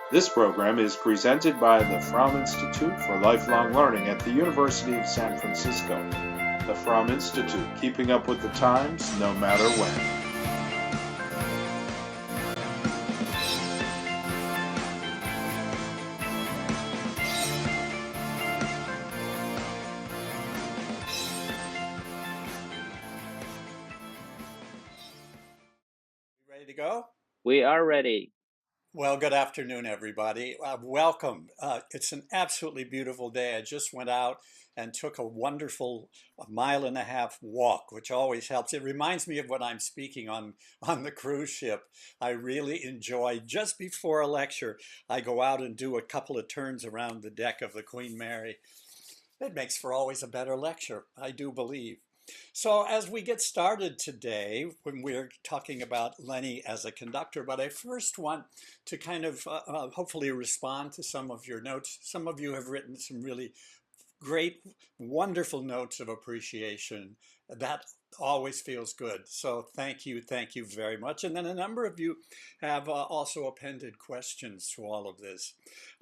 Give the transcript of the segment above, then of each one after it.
This program is presented by the Fromm Institute for Lifelong Learning at the University of San Francisco. The Fromm Institute, keeping up with the times, no matter when. Ready to go? We are ready. Well, good afternoon, everybody. Welcome. It's an absolutely beautiful day. I just went out and took a wonderful 1.5 mile walk, which always helps. It reminds me of when I'm speaking on the cruise ship. I really enjoy, just before a lecture, I go out and do a couple of turns around the deck of the Queen Mary. It makes for always a better lecture, I do believe. So as we get started today, when we're talking about Lenny as a conductor, but I first want to kind of hopefully respond to some of your notes. Some of you have written some really great, wonderful notes of appreciation. That always feels good. So thank you very much. And then a number of you have also appended questions to all of this.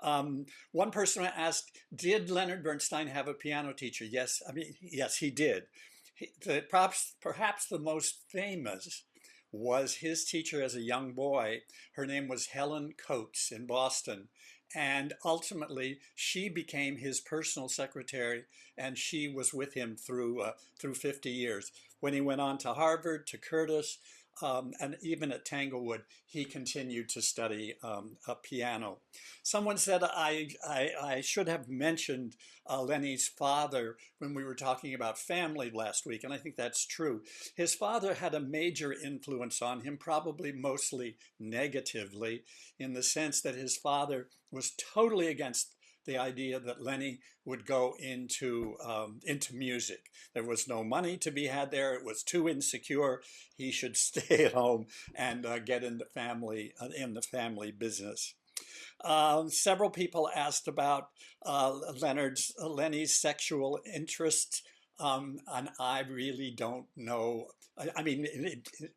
One person asked, did Leonard Bernstein have a piano teacher? Yes, yes, he did. Perhaps the most famous was his teacher as a young boy. Her name was Helen Coates in Boston. And ultimately, she became his personal secretary, and she was with him through 50 years. When he went on to Harvard, to Curtis, and even at Tanglewood, he continued to study a piano. Someone said I should have mentioned Lenny's father when we were talking about family last week, and I think that's true. His father had a major influence on him, probably mostly negatively, in the sense that his father was totally against the idea that Lenny would go into music. There was no money to be had there. It was too insecure. He should stay at home and get in the family business. Several people asked about Lenny's sexual interests, and I really don't know.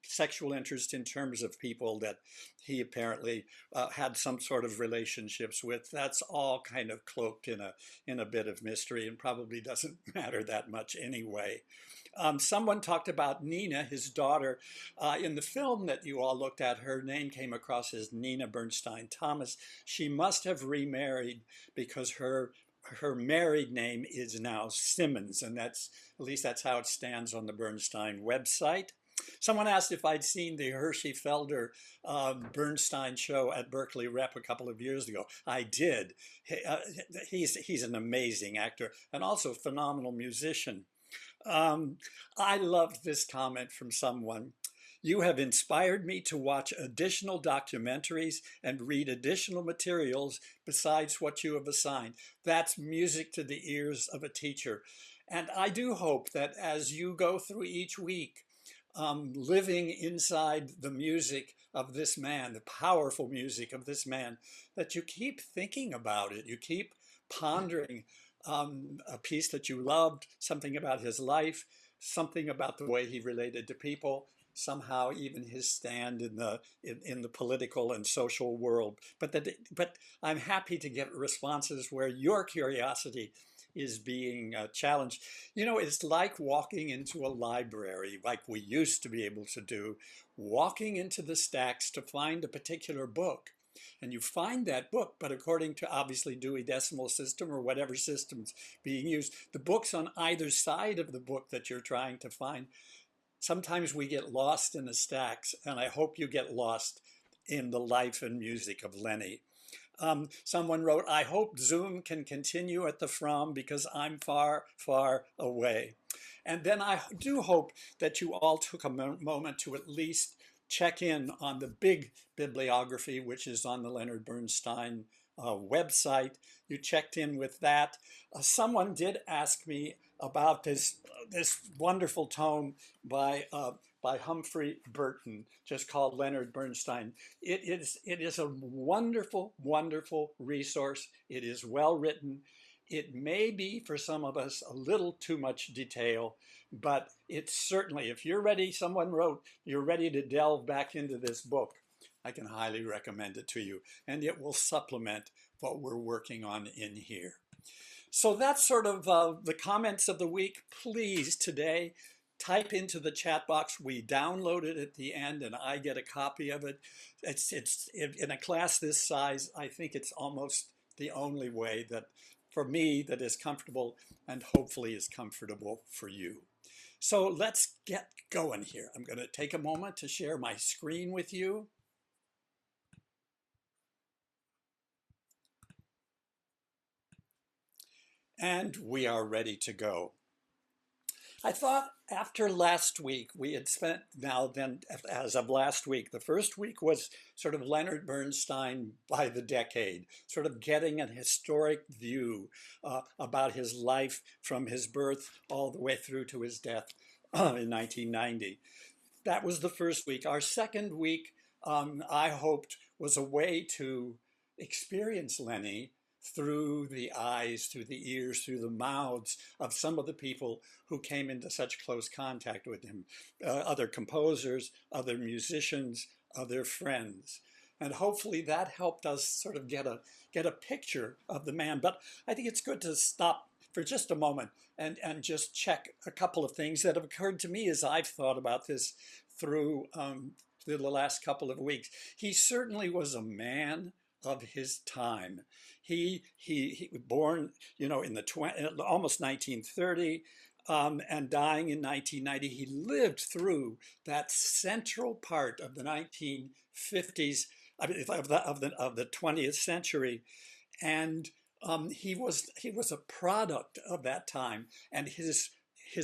Sexual interest in terms of people that he apparently had some sort of relationships with. That's all kind of cloaked in a bit of mystery and probably doesn't matter that much anyway. Someone talked about Nina, his daughter. In the film that you all looked at, her name came across as Nina Bernstein Thomas. She must have remarried because her married name is now Simmons, and at least that's how it stands on the Bernstein website. Someone asked if I'd seen the Hershey Felder Bernstein show at Berkeley Rep a couple of years ago. I did. He's an amazing actor and also a phenomenal musician. I loved this comment from someone. You have inspired me to watch additional documentaries and read additional materials besides what you have assigned. That's music to the ears of a teacher. And I do hope that as you go through each week, living inside the music of this man, the powerful music of this man, that you keep thinking about it. You keep pondering a piece that you loved, something about his life, something about the way he related to people, somehow even his stand in the political and social world. But I'm happy to get responses where your curiosity is being challenged. You know, it's like walking into a library, like we used to be able to do, walking into the stacks to find a particular book. And you find that book, but according to obviously Dewey Decimal System or whatever system's being used, the books on either side of the book that you're trying to find, sometimes we get lost in the stacks, and I hope you get lost in the life and music of Lenny. Someone wrote, I hope Zoom can continue at the Fromm because I'm far, far away. And then I do hope that you all took a moment to at least check in on the big bibliography, which is on the Leonard Bernstein website. You checked in with that. Someone did ask me about this wonderful tome by Humphrey Burton, just called Leonard Bernstein. It is a wonderful, wonderful resource. It is well written. It may be, for some of us, a little too much detail, but it's certainly, if you're ready, someone wrote, you're ready to delve back into this book. I can highly recommend it to you, and it will supplement what we're working on in here. So that's sort of the comments of the week. Please, today, type into the chat box. We download it at the end, and I get a copy of it. It's in a class this size, I think it's almost the only way that, for me, that is comfortable and hopefully is comfortable for you. So let's get going here. I'm going to take a moment to share my screen with you. And we are ready to go. I thought after last week, we had spent as of last week, the first week was sort of Leonard Bernstein by the decade, sort of getting a historic view about his life from his birth all the way through to his death in 1990. That was the first week. Our second week, I hoped, was a way to experience Lenny through the eyes, through the ears, through the mouths of some of the people who came into such close contact with him, other composers, other musicians, other friends. And hopefully that helped us sort of get a picture of the man. But I think it's good to stop for just a moment and just check a couple of things that have occurred to me as I've thought about this through the last couple of weeks. He certainly was a man of his time. He was born, in the almost 1930, and dying in 1990. He lived through that central part of the 1950s, of the 20th century, and he was a product of that time, and his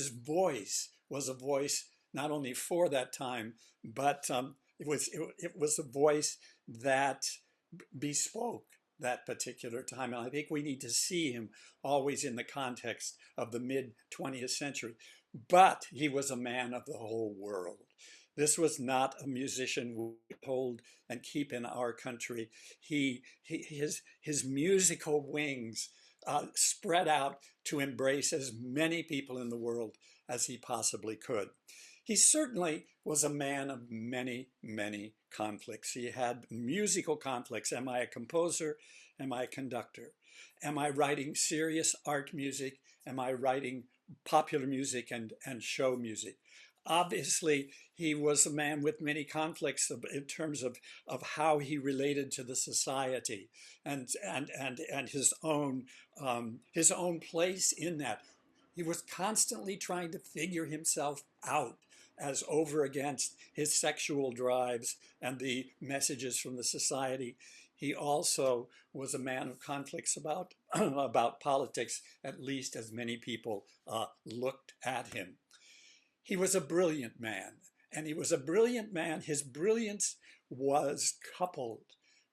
voice was a voice not only for that time, but it was a voice that bespoke that particular time. And I think we need to see him always in the context of the mid-20th century. But he was a man of the whole world. This was not a musician we hold and keep in our country. His musical wings spread out to embrace as many people in the world as he possibly could. He certainly was a man of many, many conflicts. He had musical conflicts. Am I a composer? Am I a conductor? Am I writing serious art music? Am I writing popular music and show music? Obviously, he was a man with many conflicts in terms of how he related to the society and his own place in that. He was constantly trying to figure himself out as over against his sexual drives and the messages from the society. He also was a man of conflicts about politics, at least as many people looked at him. He was a brilliant man, and he was a brilliant man. His brilliance was coupled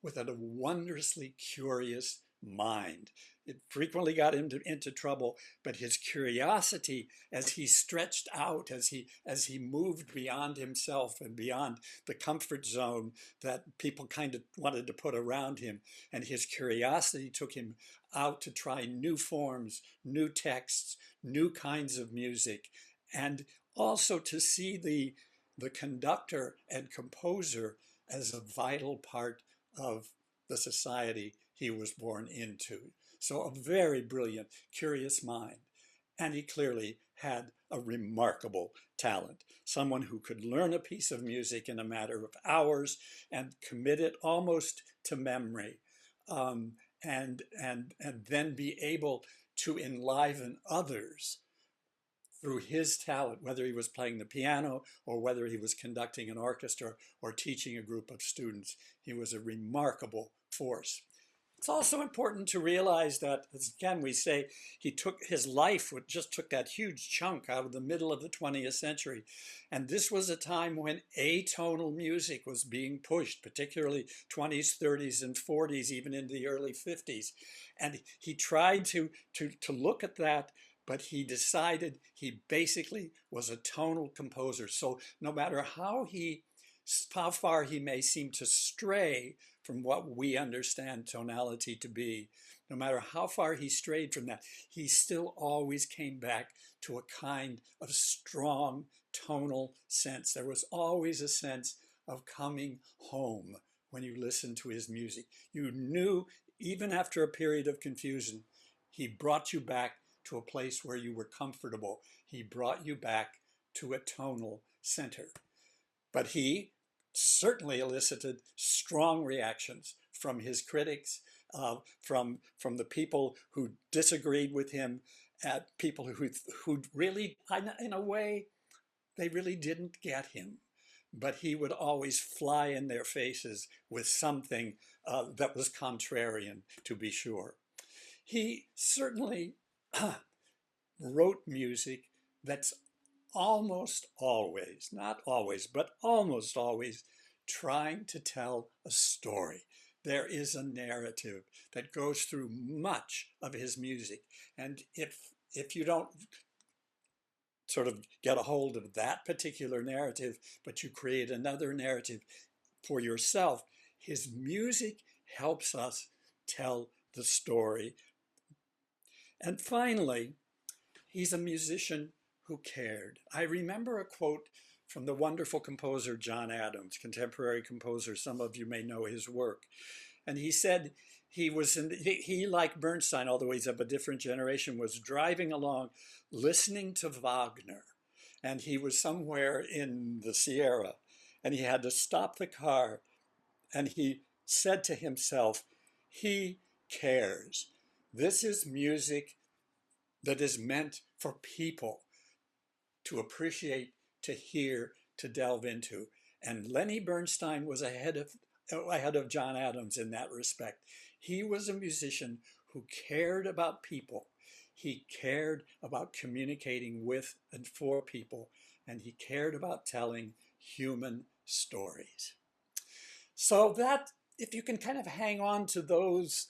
with a wondrously curious mind. It frequently got him into trouble, but his curiosity, as he stretched out, as he moved beyond himself and beyond the comfort zone that people kind of wanted to put around him, and his curiosity took him out to try new forms, new texts, new kinds of music, and also to see the conductor and composer as a vital part of the society he was born into. So a very brilliant, curious mind. And he clearly had a remarkable talent, someone who could learn a piece of music in a matter of hours and commit it almost to memory, and then be able to enliven others through his talent, whether he was playing the piano or whether he was conducting an orchestra or teaching a group of students. He was a remarkable force. It's also important to realize that, as again we say, his life just took that huge chunk out of the middle of the 20th century. And this was a time when atonal music was being pushed, particularly 20s, 30s, and 40s, even into the early 50s. And he tried to look at that, but he decided he basically was a tonal composer. So no matter how far he may seem to stray from what we understand tonality to be, no matter how far he strayed from that, he still always came back to a kind of strong tonal sense. There was always a sense of coming home when you listened to his music. You knew, even after a period of confusion, he brought you back to a place where you were comfortable. He brought you back to a tonal center. But he certainly elicited strong reactions from his critics, from the people who disagreed with him, people who really, in a way, they really didn't get him. But he would always fly in their faces with something that was contrarian, to be sure. He certainly wrote music that's almost always, not always, but almost always trying to tell a story. There is a narrative that goes through much of his music. And if you don't sort of get a hold of that particular narrative, but you create another narrative for yourself, his music helps us tell the story. And finally, he's a musician who cared. I remember a quote from the wonderful composer John Adams, contemporary composer. Some of you may know his work. And he said he, like Bernstein, although he's of a different generation, was driving along listening to Wagner. And he was somewhere in the Sierra, and he had to stop the car. And he said to himself, he cares. This is music that is meant for people to appreciate, to hear, to delve into. And Lenny Bernstein was ahead of John Adams in that respect. He was a musician who cared about people. He cared about communicating with and for people, and he cared about telling human stories. So that, if you can kind of hang on to those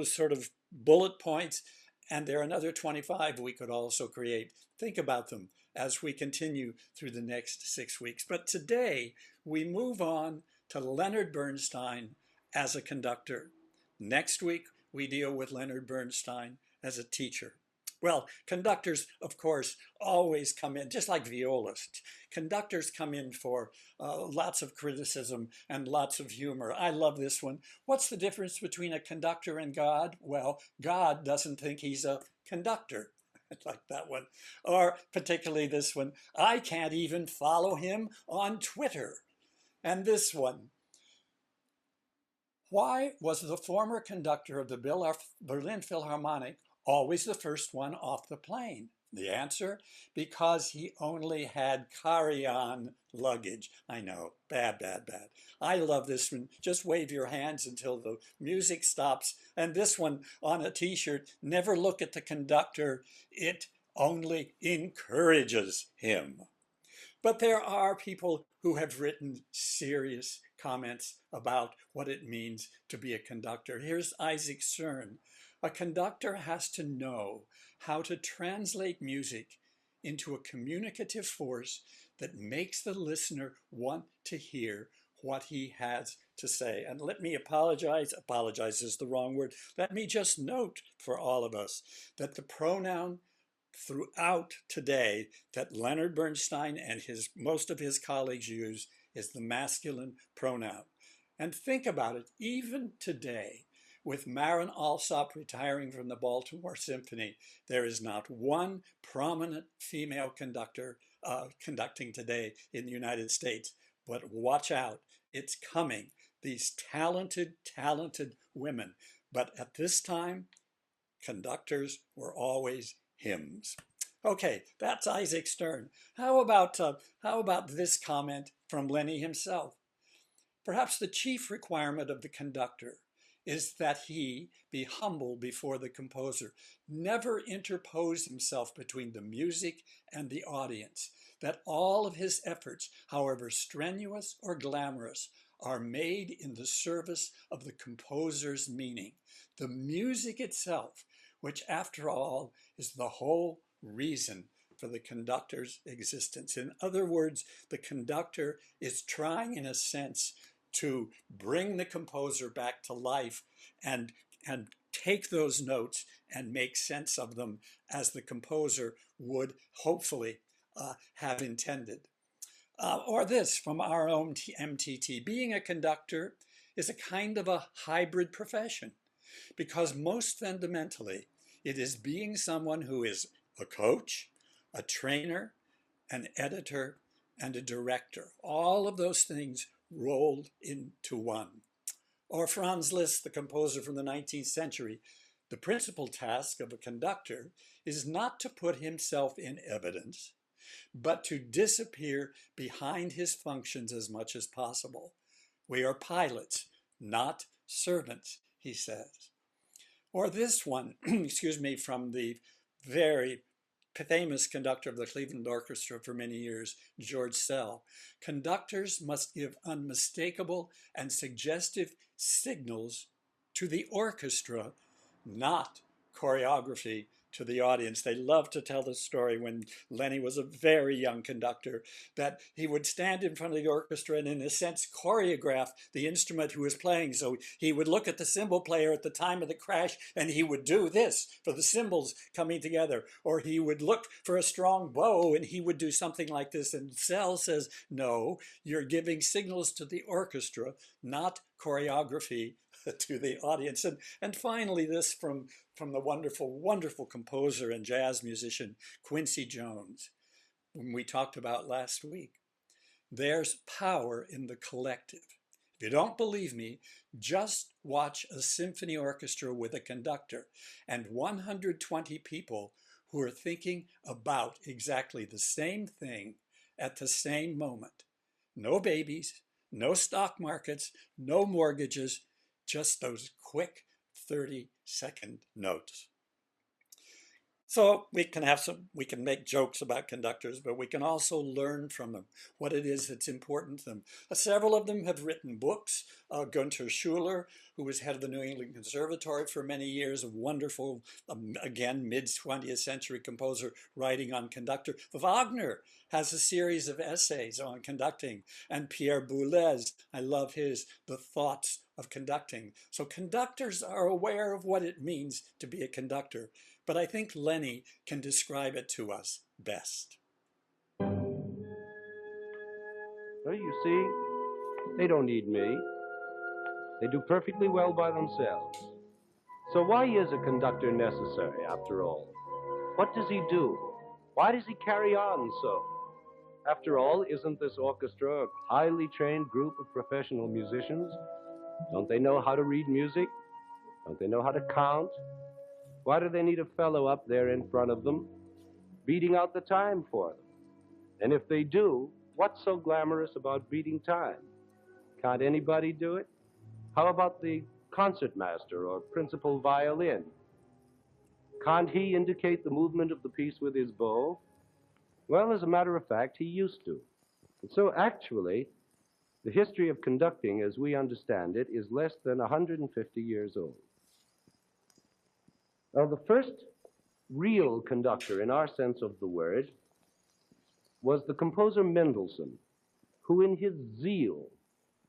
sort of bullet points, and there are another 25 we could also create. Think about them as we continue through the next 6 weeks. But today we move on to Leonard Bernstein as a conductor. Next week we deal with Leonard Bernstein as a teacher. Well, conductors, of course, always come in, just like violists. Conductors come in for lots of criticism and lots of humor. I love this one. What's the difference between a conductor and God? Well, God doesn't think he's a conductor. I like that one. Or particularly this one, I can't even follow him on Twitter. And this one, why was the former conductor of the Berlin Philharmonic always the first one off the plane? The answer, because he only had carry-on luggage. I know, bad, bad, bad. I love this one. Just wave your hands until the music stops. And this one on a t-shirt, never look at the conductor. It only encourages him. But there are people who have written serious comments about what it means to be a conductor. Here's Isaac Stern. A conductor has to know how to translate music into a communicative force that makes the listener want to hear what he has to say. And let me apologize is the wrong word. Let me just note for all of us that the pronoun throughout today that Leonard Bernstein and most of his colleagues use is the masculine pronoun. And think about it, even today, with Marin Alsop retiring from the Baltimore Symphony, there is not one prominent female conductor conducting today in the United States. But watch out, it's coming. These talented, talented women. But at this time, conductors were always hymns. Okay, that's Isaac Stern. How about this comment from Lenny himself? Perhaps the chief requirement of the conductor is that he be humble before the composer, never interpose himself between the music and the audience, that all of his efforts, however strenuous or glamorous, are made in the service of the composer's meaning. The music itself, which after all is the whole reason for the conductor's existence. In other words, the conductor is trying, in a sense, to bring the composer back to life and take those notes and make sense of them as the composer would hopefully have intended. Or this from our own MTT, being a conductor is a kind of a hybrid profession because most fundamentally it is being someone who is a coach, a trainer, an editor, and a director. All of those things rolled into one. Or Franz Liszt, the composer from the 19th century, the principal task of a conductor is not to put himself in evidence, but to disappear behind his functions as much as possible. We are pilots, not servants, he says. Or this one, excuse me, from the very famous conductor of the Cleveland Orchestra for many years, George Sell. Conductors must give unmistakable and suggestive signals to the orchestra, not choreography to the audience. They love to tell the story when Lenny was a very young conductor that he would stand in front of the orchestra and in a sense choreograph the instrument he was playing. So he would look at the cymbal player at the time of the crash and he would do this for the cymbals coming together. Or he would look for a strong bow and he would do something like this. And Sell says, no, you're giving signals to the orchestra, not choreography to the audience. And finally, this from the wonderful, wonderful composer and jazz musician, Quincy Jones, whom we talked about last week. There's power in the collective. If you don't believe me, just watch a symphony orchestra with a conductor and 120 people who are thinking about exactly the same thing at the same moment. No babies, no stock markets, no mortgages, just those quick 30-second notes. So we can make jokes about conductors, but we can also learn from them what it is that's important to them. Several of them have written books. Gunther Schuller, who was head of the New England Conservatory for many years, a wonderful, again, mid-20th century composer writing on conductor. Wagner has a series of essays on conducting, and Pierre Boulez, I love his, The Thoughts of Conducting. So conductors are aware of what it means to be a conductor. But I think Lenny can describe it to us best. Well, you see, they don't need me. They do perfectly well by themselves. So why is a conductor necessary, after all? What does he do? Why does he carry on so? After all, isn't this orchestra a highly trained group of professional musicians? Don't they know how to read music? Don't they know how to count? Why do they need a fellow up there in front of them, beating out the time for them? And if they do, what's so glamorous about beating time? Can't anybody do it? How about the concertmaster or principal violin? Can't he indicate the movement of the piece with his bow? Well, as a matter of fact, he used to. And so actually, the history of conducting, as we understand it, is less than 150 years old. Now, the first real conductor, in our sense of the word, was the composer Mendelssohn, who in his zeal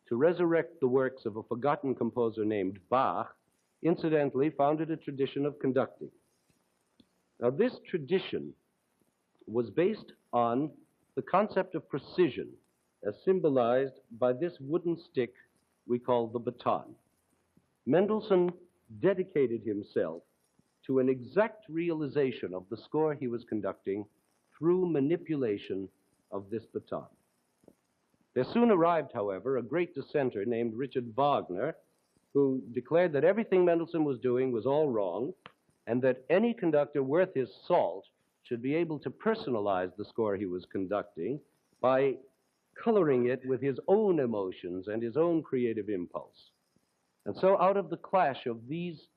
to resurrect the works of a forgotten composer named Bach, incidentally founded a tradition of conducting. Now, this tradition was based on the concept of precision, as symbolized by this wooden stick we call the baton. Mendelssohn dedicated himself to an exact realization of the score he was conducting through manipulation of this baton. There soon arrived, however, a great dissenter named Richard Wagner, who declared that everything Mendelssohn was doing was all wrong, and that any conductor worth his salt should be able to personalize the score he was conducting by coloring it with his own emotions and his own creative impulse. And so out of the clash of these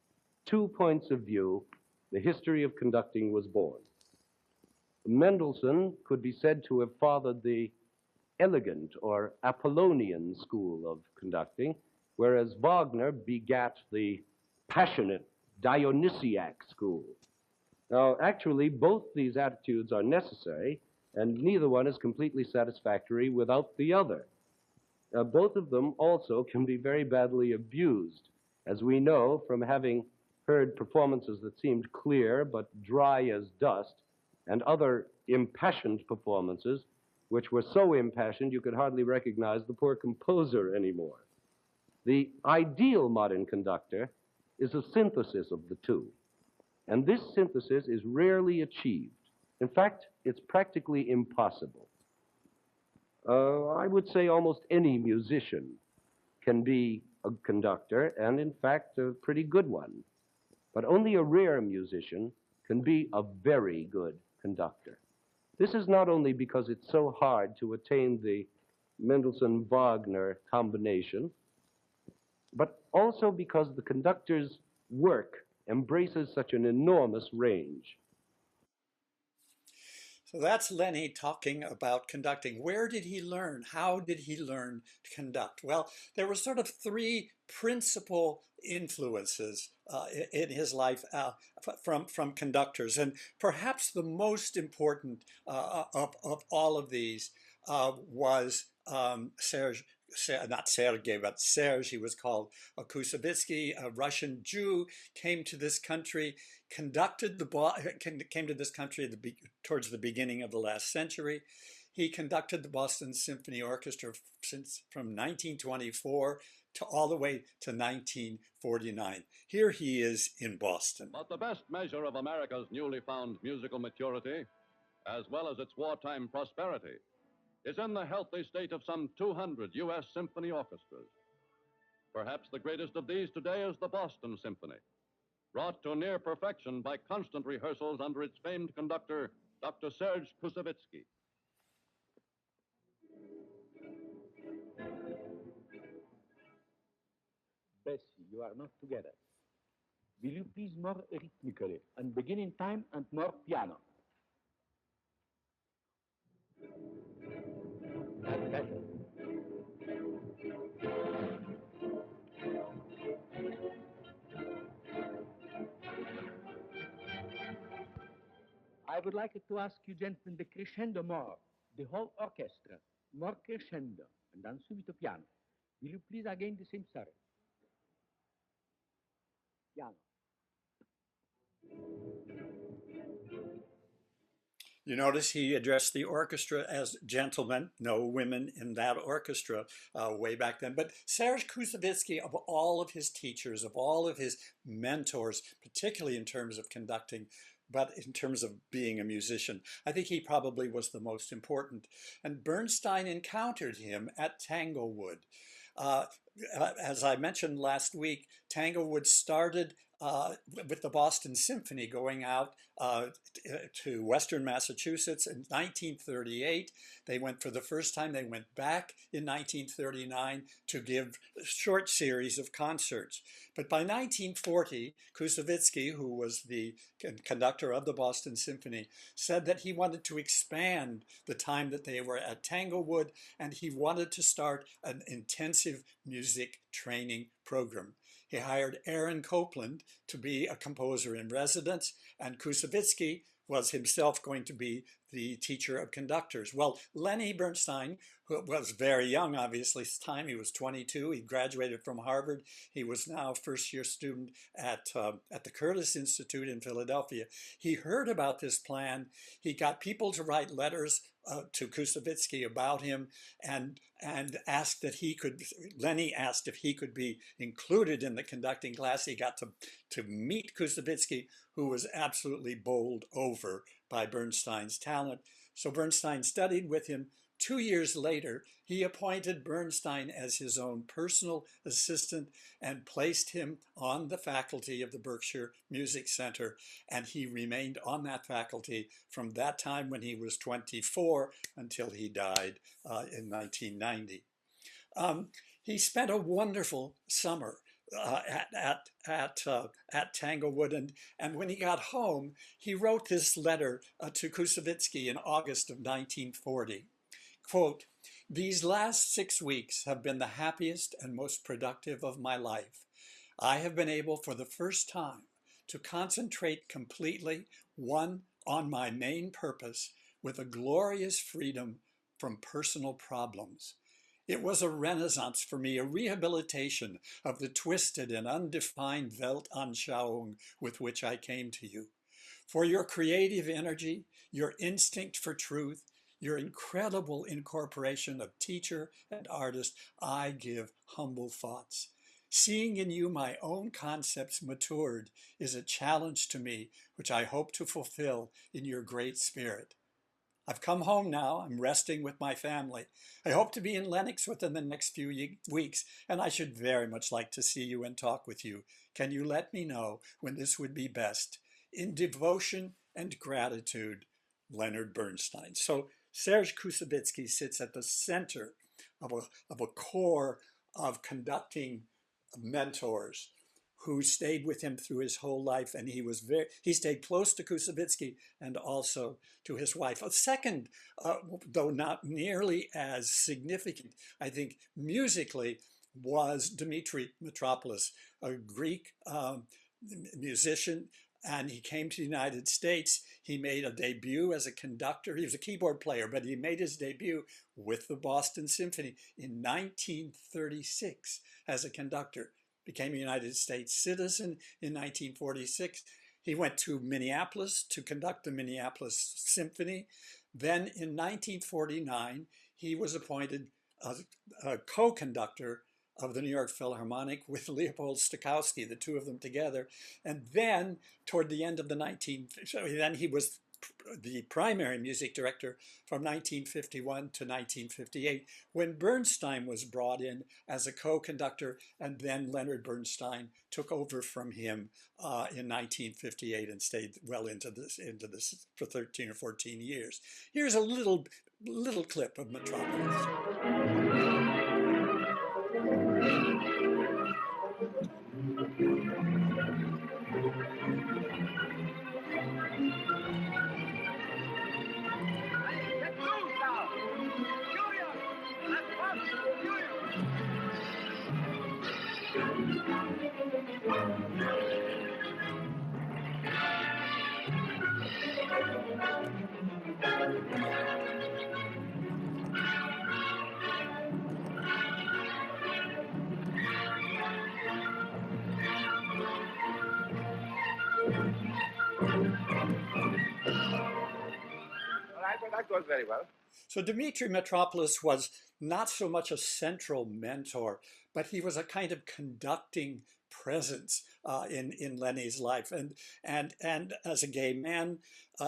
2 points of view, the history of conducting was born. Mendelssohn could be said to have fathered the elegant or Apollonian school of conducting, whereas Wagner begat the passionate Dionysiac school. Now, actually, both these attitudes are necessary, and neither one is completely satisfactory without the other. Both of them also can be very badly abused, as we know from having heard performances that seemed clear but dry as dust, and other impassioned performances which were so impassioned you could hardly recognize the poor composer anymore. The ideal modern conductor is a synthesis of the two, and this synthesis is rarely achieved. In fact, it's practically impossible. I would say almost any musician can be a conductor, and in fact, a pretty good one. But only a rare musician can be a very good conductor. This is not only because it's so hard to attain the Mendelssohn-Wagner combination, but also because the conductor's work embraces such an enormous range. So that's Lenny talking about conducting. Where did he learn? How did he learn to conduct? Well, there were sort of three principal influences in his life from conductors. And perhaps the most important of all of these was Serge, not Sergei, but Serge, he was called Koussevitzky, a Russian Jew, came to this country, came to this country towards the beginning of the last century. He conducted the Boston Symphony Orchestra from 1924 to all the way to 1949. Here he is in Boston. But the best measure of America's newly found musical maturity, as well as its wartime prosperity, is in the healthy state of some 200 U.S. symphony orchestras. Perhaps the greatest of these today is the Boston Symphony, brought to near perfection by constant rehearsals under its famed conductor, Dr. Serge Koussevitzky. Bessie, you are not together. Will you please more rhythmically, and begin in time and more piano? That's better. I would like to ask you, gentlemen, the crescendo more, the whole orchestra, more crescendo, and then subito piano. Will you please again the same story? Piano. You notice he addressed the orchestra as gentlemen, no women in that orchestra way back then. But Serge Koussevitzky, of all of his teachers, of all of his mentors, particularly in terms of conducting, but in terms of being a musician, I think he probably was the most important. And Bernstein encountered him at Tanglewood. As I mentioned last week, Tanglewood started with the Boston Symphony going out to Western Massachusetts in 1938. They went for the first time, they went back in 1939 to give a short series of concerts. But by 1940, Koussevitzky, who was the conductor of the Boston Symphony, said that he wanted to expand the time that they were at Tanglewood, and he wanted to start an intensive music training program. He hired Aaron Copland to be a composer in residence, and Koussevitzky was himself going to be the teacher of conductors. Well, Lenny Bernstein, who was very young, obviously, at the time, he was 22. He graduated from Harvard. He was now a first-year student at the Curtis Institute in Philadelphia. He heard about this plan. He got people to write letters to Koussevitzky about him, and asked that Lenny asked if he could be included in the conducting class. He got to meet Koussevitzky, who was absolutely bowled over by Bernstein's talent. So Bernstein studied with him. 2 years later, he appointed Bernstein as his own personal assistant and placed him on the faculty of the Berkshire Music Center. And he remained on that faculty from that time when he was 24 until he died in 1990. He spent a wonderful summer at Tanglewood, and when he got home, he wrote this letter to Koussevitzky in August of 1940. Quote, "These last 6 weeks have been the happiest and most productive of my life. I have been able for the first time to concentrate completely, on my main purpose with a glorious freedom from personal problems. It was a renaissance for me, a rehabilitation of the twisted and undefined Weltanschauung with which I came to you. For your creative energy, your instinct for truth, your incredible incorporation of teacher and artist, I give humble thoughts. Seeing in you my own concepts matured is a challenge to me, which I hope to fulfill in your great spirit. I've come home now. I'm resting with my family. I hope to be in Lenox within the next few weeks, and I should very much like to see you and talk with you. Can you let me know when this would be best? In devotion and gratitude, Leonard Bernstein. So Serge Koussevitzky sits at the center of a core of conducting mentors who stayed with him through his whole life, and he stayed close to Koussevitzky and also to his wife. A second, though not nearly as significant, I think musically, was Dimitri Mitropoulos, a Greek musician, and he came to the United States. He made a debut as a conductor. He was a keyboard player, but he made his debut with the Boston Symphony in 1936 as a conductor. Became a United States citizen in 1946. He went to Minneapolis to conduct the Minneapolis Symphony. Then in 1949, he was appointed a co-conductor of the New York Philharmonic with Leopold Stokowski, the two of them together. And then toward the end of then he was the primary music director from 1951 to 1958, when Bernstein was brought in as a co-conductor, and then Leonard Bernstein took over from him in 1958 and stayed well into this for 13 or 14 years. Here's a little clip of Metropolis. That goes very well. So Dimitri Mitropoulos was not so much a central mentor, but he was a kind of conducting presence in Lenny's life. And as a gay man,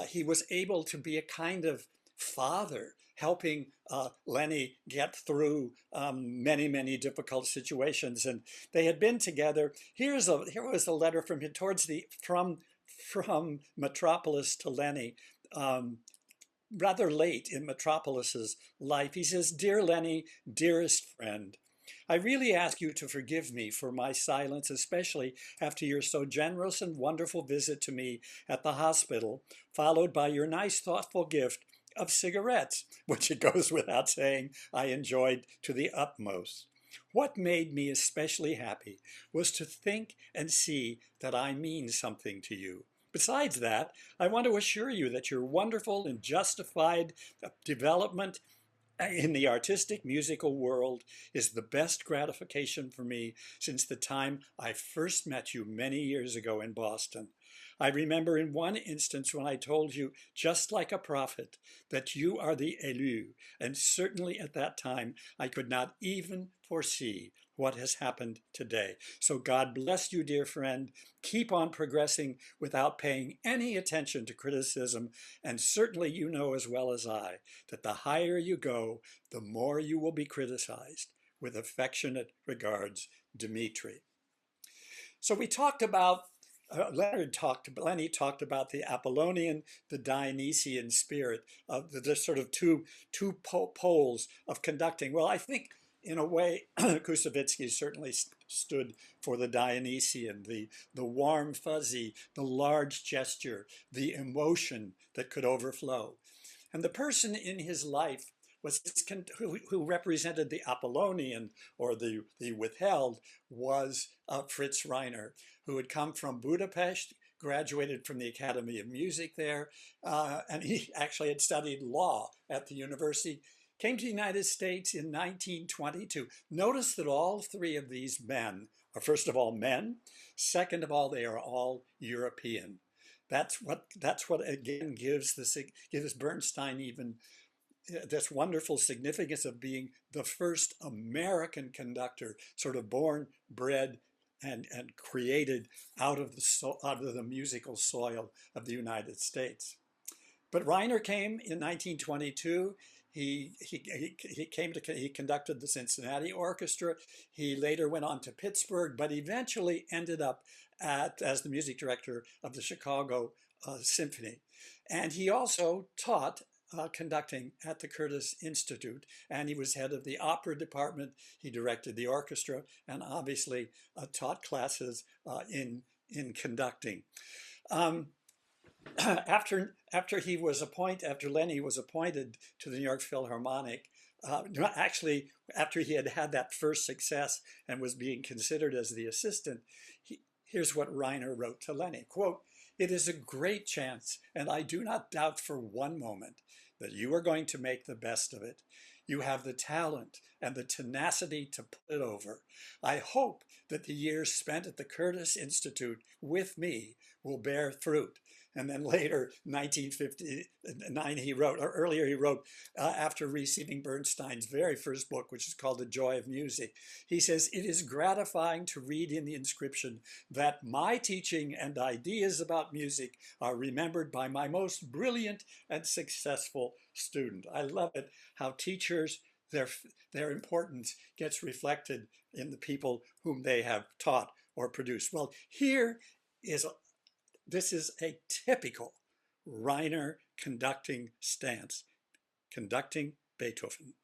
he was able to be a kind of father, helping Lenny get through many difficult situations. And they had been together. Here was a letter from him from Mitropoulos to Lenny. Rather late in Metropolis's life. He says, "Dear Lenny, dearest friend, I really ask you to forgive me for my silence, especially after your so generous and wonderful visit to me at the hospital, followed by your nice, thoughtful gift of cigarettes, which it goes without saying I enjoyed to the utmost. What made me especially happy was to think and see that I mean something to you. Besides that, I want to assure you that your wonderful and justified development in the artistic musical world is the best gratification for me since the time I first met you many years ago in Boston. I remember in one instance when I told you, just like a prophet, that you are the élu, and certainly at that time I could not even foresee what has happened today. So God bless you, dear friend. Keep on progressing without paying any attention to criticism, and certainly you know as well as I that the higher you go, the more you will be criticized. With affectionate regards, Dimitri." So we talked about Lenny talked about the Apollonian, the Dionysian spirit of the sort of two poles of conducting. Well, I think in a way, Koussevitzky certainly stood for the Dionysian, the warm fuzzy, the large gesture, the emotion that could overflow. And the person in his life who represented the Apollonian, or the withheld, was Fritz Reiner, who had come from Budapest, graduated from the Academy of Music there, and he actually had studied law at the university. Came to the United States in 1922. Notice that all three of these men are, first of all, men. Second of all, they are all European. That's what again gives Bernstein even this wonderful significance of being the first American conductor, sort of born, bred, and created out of the musical soil of the United States. But Reiner came in 1922. He conducted the Cincinnati Orchestra. He later went on to Pittsburgh, but eventually ended up as the music director of the Chicago Symphony. And he also taught conducting at the Curtis Institute, and he was head of the opera department. He directed the orchestra, and obviously taught classes in conducting. After Lenny was appointed to the New York Philharmonic, actually after he had that first success and was being considered as the assistant, here's what Reiner wrote to Lenny, quote, "It is a great chance, and I do not doubt for one moment that you are going to make the best of it. You have the talent and the tenacity to put it over. I hope that the years spent at the Curtis Institute with me will bear fruit." And then later, 1959, he wrote, or earlier he wrote, after receiving Bernstein's very first book, which is called The Joy of Music, he says, "It is gratifying to read in the inscription that my teaching and ideas about music are remembered by my most brilliant and successful student." I love it, how teachers, their importance gets reflected in the people whom they have taught or produced. Well, this is a typical Reiner conducting stance, conducting Beethoven.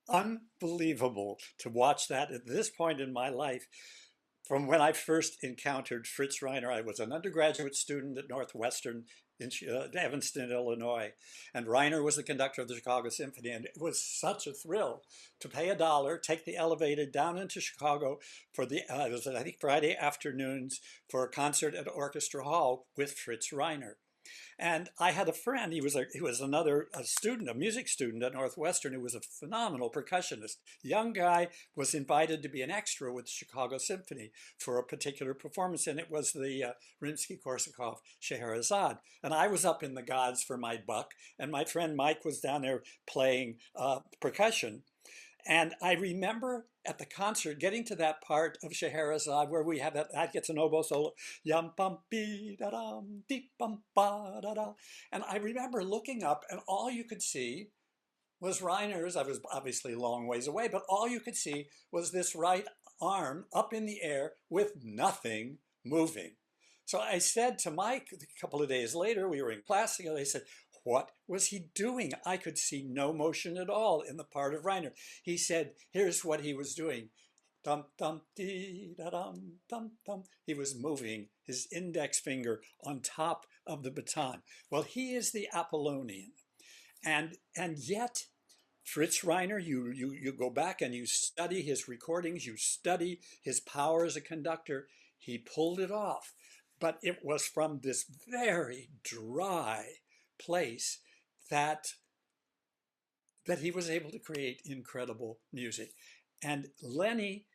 Unbelievable to watch that at this point in my life. From when I first encountered Fritz Reiner, I was an undergraduate student at Northwestern in Evanston, Illinois, and Reiner was the conductor of the Chicago Symphony, and it was such a thrill to pay $1, take the elevator down into Chicago for it was, I think, Friday afternoons for a concert at Orchestra Hall with Fritz Reiner. And I had a friend, he was another student, a music student at Northwestern, who was a phenomenal percussionist. Young guy, was invited to be an extra with the Chicago Symphony for a particular performance, and it was the Rimsky-Korsakov Scheherazade. And I was up in the gods for my buck, and my friend Mike was down there playing percussion. And I remember at the concert getting to that part of Scheherazade where we have that gets an oboe solo, yum bum be da dum deep bum ba da da. And I remember looking up, and all you could see was Reiner's. I was obviously a long ways away, but all you could see was this right arm up in the air with nothing moving. So I said to Mike a couple of days later, we were in class together, I said, what was he doing? I could see no motion at all in the part of Reiner. He said, here's what he was doing. Dum, dum, dee, da, dum, dum, dum. He was moving his index finger on top of the baton. Well, he is the Apollonian. And yet, Fritz Reiner, you go back and you study his recordings, you study his power as a conductor. He pulled it off. But it was from this very dry place that he was able to create incredible music. And Lenny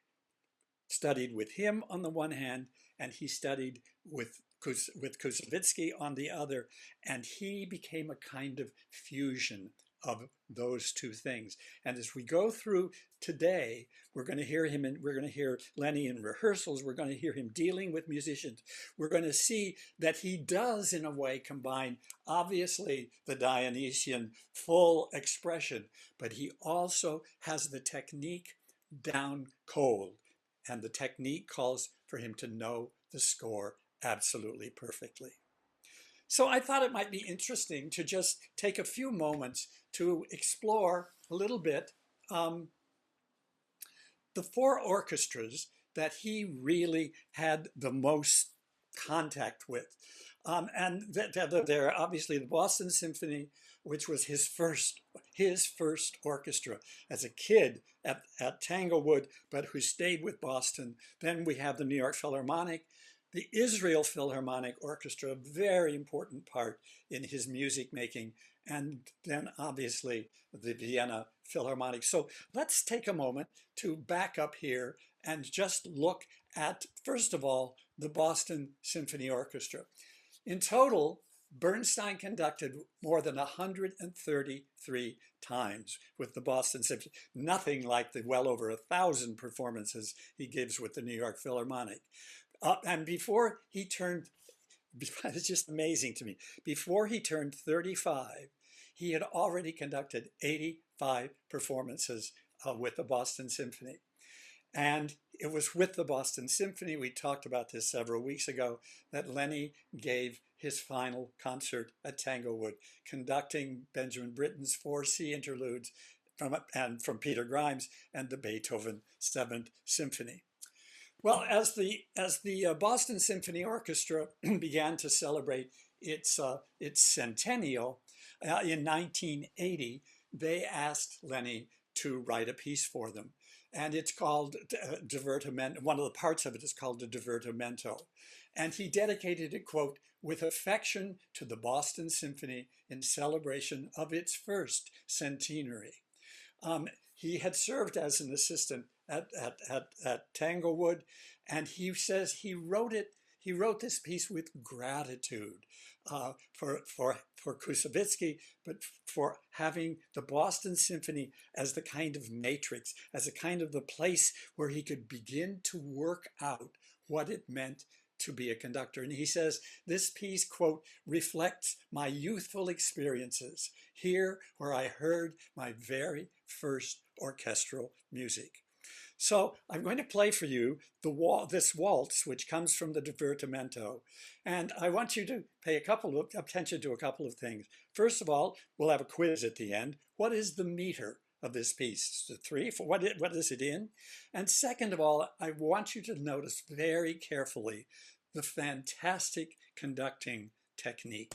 studied with him on the one hand, and he studied with Koussevitzky on the other, and he became a kind of fusion of those two things. And as we go through today, we're going to hear him, and we're going to hear Lenny in rehearsals. We're going to hear him dealing with musicians. We're going to see that he does, in a way, combine, obviously, the Dionysian full expression, but he also has the technique down cold. And the technique calls for him to know the score absolutely perfectly. So I thought it might be interesting to just take a few moments to explore a little bit the four orchestras that he really had the most contact with. And they're obviously the Boston Symphony, which was his first orchestra as a kid at Tanglewood, but who stayed with Boston. Then we have the New York Philharmonic, the Israel Philharmonic Orchestra, a very important part in his music making, and then obviously the Vienna Philharmonic. So let's take a moment to back up here and just look at, first of all, the Boston Symphony Orchestra. In total, Bernstein conducted more than 133 times with the Boston Symphony, nothing like the well over 1,000 performances he gives with the New York Philharmonic. And before he turned, it's just amazing to me, before he turned 35, he had already conducted 85 performances with the Boston Symphony. And it was with the Boston Symphony, we talked about this several weeks ago, that Lenny gave his final concert at Tanglewood, conducting Benjamin Britten's 4 C interludes from Peter Grimes and the Beethoven 7th Symphony. Well, as the Boston Symphony Orchestra began to celebrate its centennial in 1980, they asked Lenny to write a piece for them. And it's called Divertimento. One of the parts of it is called the Divertimento. And he dedicated it, quote, with affection to the Boston Symphony in celebration of its first centenary. He had served as an assistant at Tanglewood, and he says he wrote this piece with gratitude for Koussevitzky, but for having the Boston Symphony as the kind of matrix, as a kind of the place where he could begin to work out what it meant to be a conductor. And he says, this piece, quote, reflects my youthful experiences here where I heard my very first orchestral music. So I'm going to play for you this waltz, which comes from the Divertimento. And I want you to pay attention to a couple of things. First of all, we'll have a quiz at the end. What is the meter of this piece? Is it 3, 4, what is it in? And second of all, I want you to notice very carefully the fantastic conducting technique.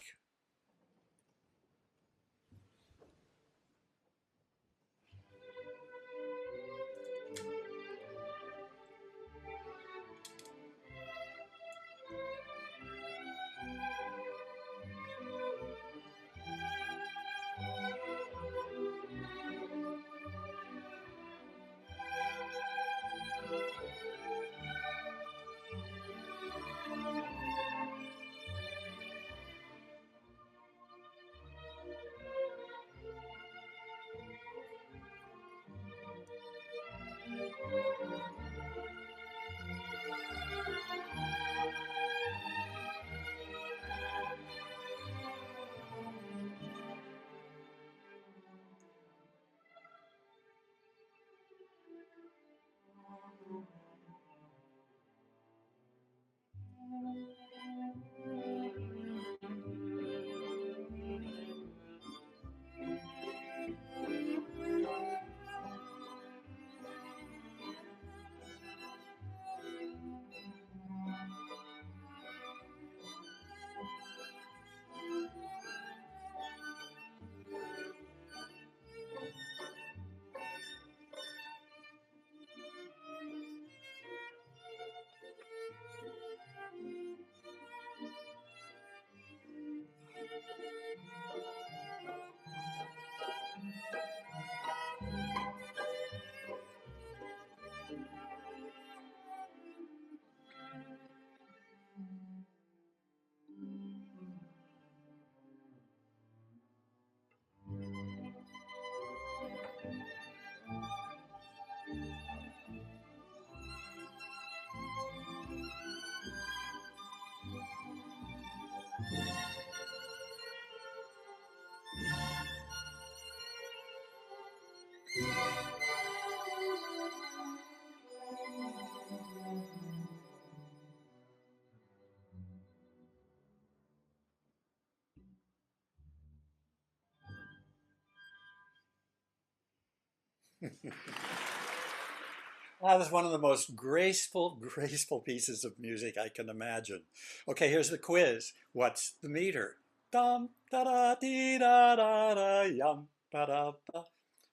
That is one of the most graceful, graceful pieces of music I can imagine. Okay, here's the quiz. What's the meter? Dum da da dee da da da yum ba da ba.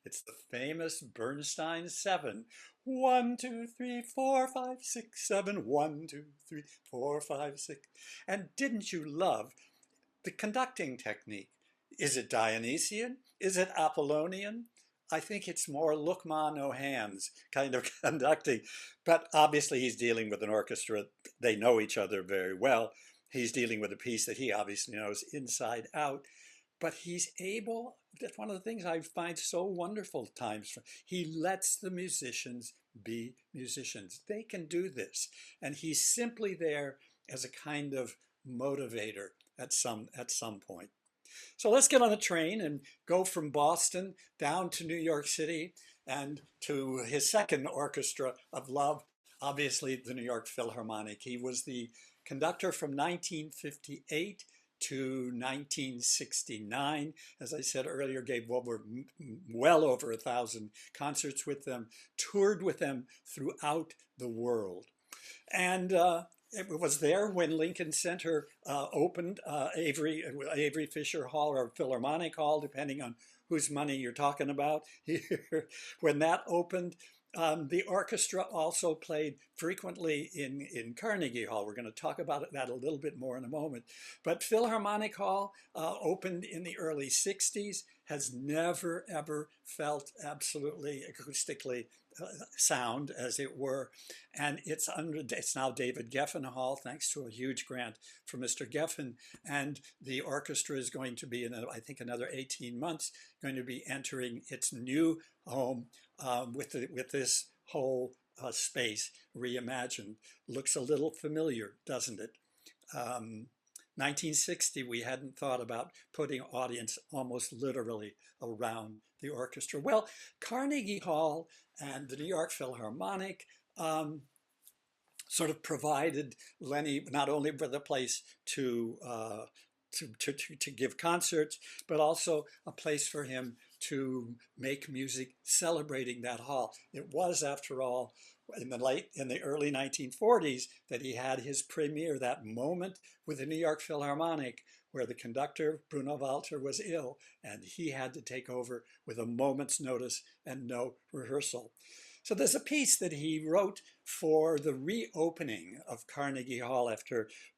It's the famous Bernstein 7. 1, 2, 3, 4, 5, 6, 7. 1, 2, 3, 4, 5, 6. And didn't you love the conducting technique? Is it Dionysian? Is it Apollonian? I think it's more look ma no hands kind of conducting, but obviously he's dealing with an orchestra. They know each other very well. He's dealing with a piece that he obviously knows inside out, but he's able, that's one of the things I find so wonderful at times. He lets the musicians be musicians. They can do this. And he's simply there as a kind of motivator at some point. So let's get on a train and go from Boston down to New York City and to his second orchestra of love, obviously the New York Philharmonic. He was the conductor from 1958 to 1969. As I said earlier, gave well over 1,000 concerts with them, toured with them throughout the world. And it was there when Lincoln Center opened, Avery Fisher Hall or Philharmonic Hall, depending on whose money you're talking about here. When that opened, the orchestra also played frequently in Carnegie Hall. We're going to talk about that a little bit more in a moment. But Philharmonic Hall opened in the early 60s, has never, ever felt absolutely acoustically sound, as it were. And it's now David Geffen Hall, thanks to a huge grant from Mr. Geffen. And the orchestra is going to be, in I think another 18 months, going to be entering its new home with this whole space reimagined. Looks a little familiar, doesn't it? 1960, we hadn't thought about putting audience almost literally around the orchestra. Well, Carnegie Hall and the New York Philharmonic sort of provided Lenny not only with a place to give concerts, but also a place for him to make music celebrating that hall. It was, after all, in the early 1940s that he had his premiere, that moment with the New York Philharmonic, where the conductor, Bruno Walter, was ill, and he had to take over with a moment's notice and no rehearsal. So there's a piece that he wrote for the reopening of Carnegie Hall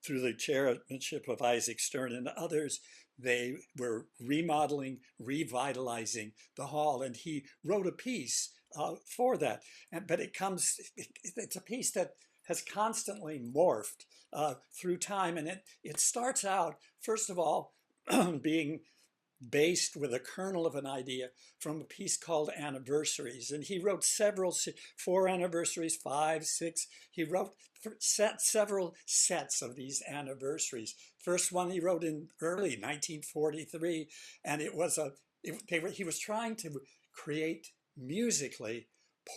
through the chairmanship of Isaac Stern and others. They were remodeling, revitalizing the hall, and he wrote a piece for that. But it's a piece that has constantly morphed through time, and it starts out, first of all, being based with a kernel of an idea from a piece called Anniversaries. And he wrote 4 anniversaries, 5, 6. He wrote several sets of these anniversaries. First one he wrote in early 1943, and he was trying to create musically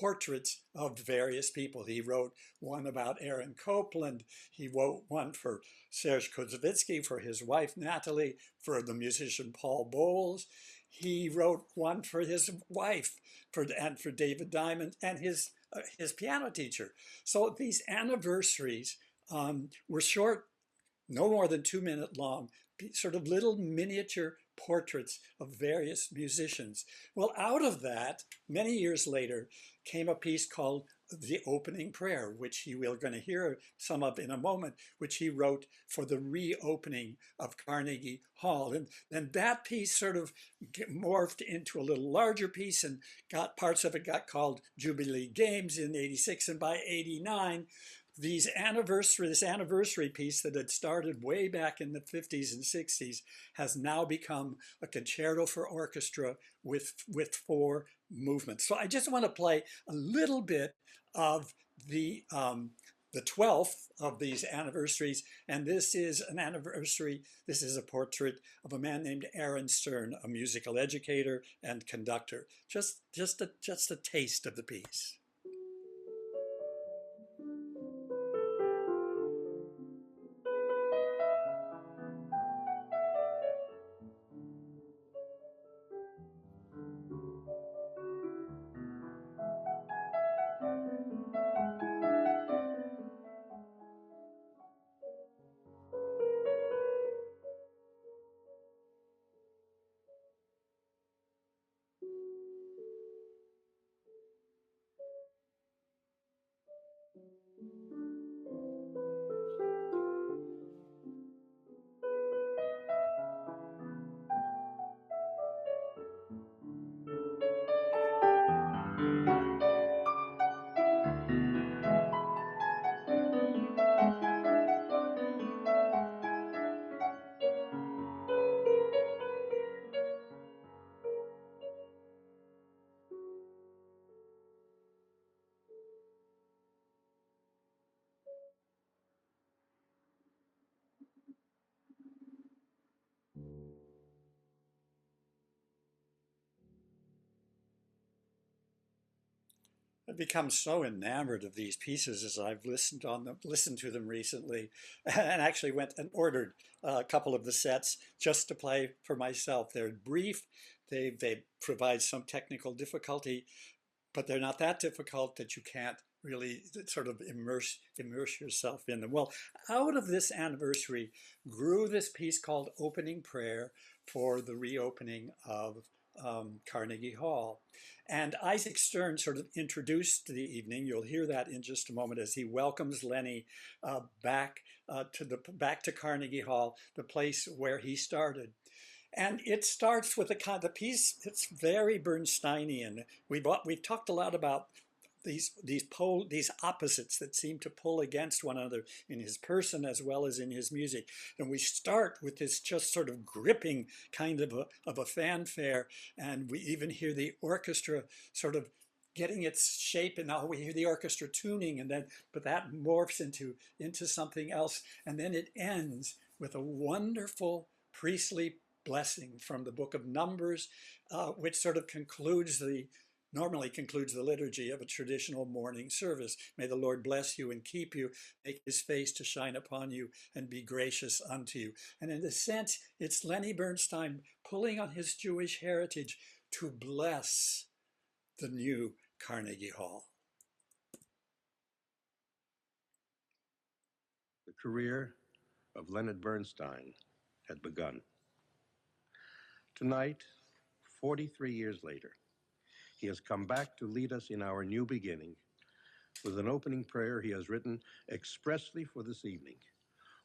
portraits of various people. He wrote one about Aaron Copland. He wrote one for Serge Kouzovitsky, for his wife Natalie, for the musician Paul Bowles. He wrote one for his wife, and for David Diamond and his piano teacher. So these anniversaries were short, no more than 2 minutes long, sort of little miniature portraits of various musicians. Well, out of that, many years later, came a piece called The Opening Prayer, which we're going to hear some of in a moment, which he wrote for the reopening of Carnegie Hall. And then that piece sort of morphed into a little larger piece, and parts of it got called Jubilee Games in '86, and by '89, this anniversary piece that had started way back in the 50s and 60s has now become a concerto for orchestra with 4 movements. So I just want to play a little bit of the 12th of these anniversaries, and this is an anniversary. This is a portrait of a man named Aaron Stern, a musical educator and conductor. Just a taste of the piece. I've become so enamored of these pieces as I've listened to them recently, and actually went and ordered a couple of the sets just to play for myself. They're brief, they provide some technical difficulty, but they're not that difficult that you can't really sort of immerse yourself in them. Well, out of this anniversary grew this piece called Opening Prayer for the reopening of Carnegie Hall. And Isaac Stern sort of introduced the evening. You'll hear that in just a moment as he welcomes Lenny back to Carnegie Hall, the place where he started. And it starts with the piece. It's very Bernsteinian. We've talked a lot about these opposites that seem to pull against one another in his person as well as in his music. And we start with this just sort of gripping kind of a fanfare, and we even hear the orchestra sort of getting its shape, and now we hear the orchestra tuning, but that morphs into something else, and then it ends with a wonderful priestly blessing from the Book of Numbers, which sort of normally concludes the liturgy of a traditional morning service. May the Lord bless you and keep you, make his face to shine upon you and be gracious unto you. And in a sense, it's Lenny Bernstein pulling on his Jewish heritage to bless the new Carnegie Hall. The career of Leonard Bernstein had begun. Tonight, 43 years later, he has come back to lead us in our new beginning with an opening prayer he has written expressly for this evening,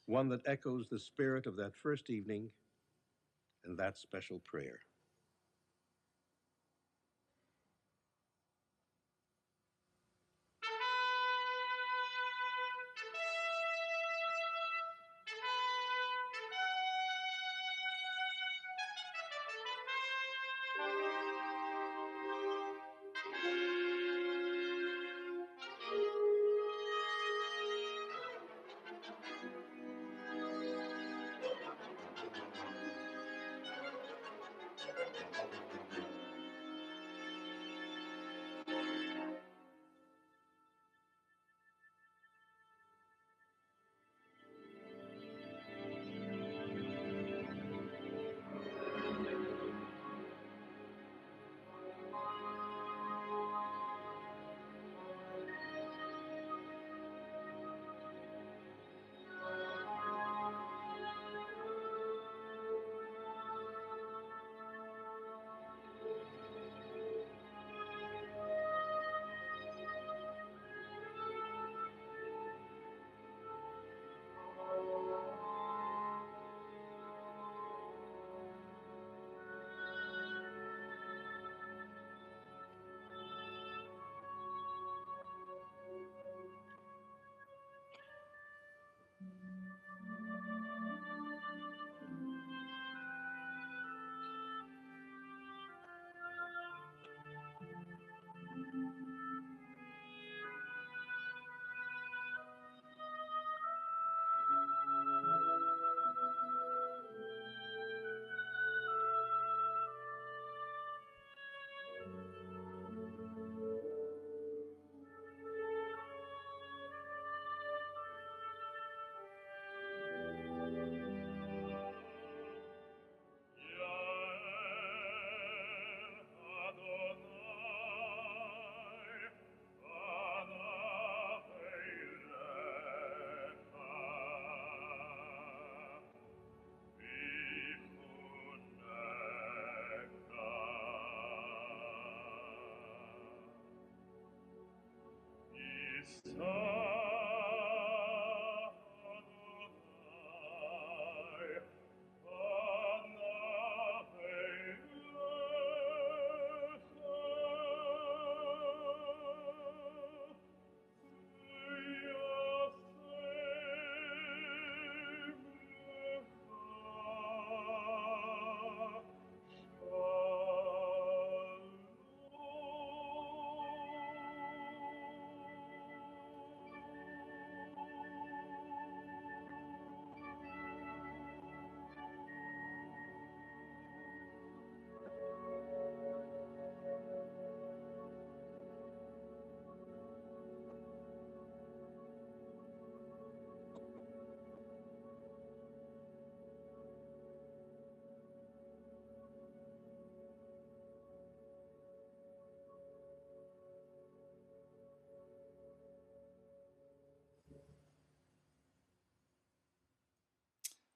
one that echoes the spirit of that first evening and that special prayer.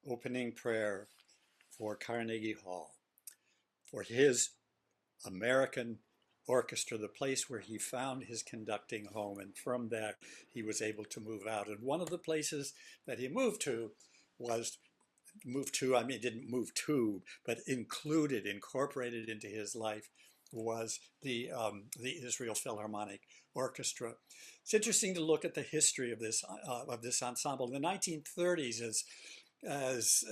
opening prayer for Carnegie Hall, for his American orchestra, the place where he found his conducting home. And from that, he was able to move out. And one of the places that he moved to was didn't move to, but incorporated into his life was the Israel Philharmonic Orchestra. It's interesting to look at the history of this ensemble. In the 1930s, as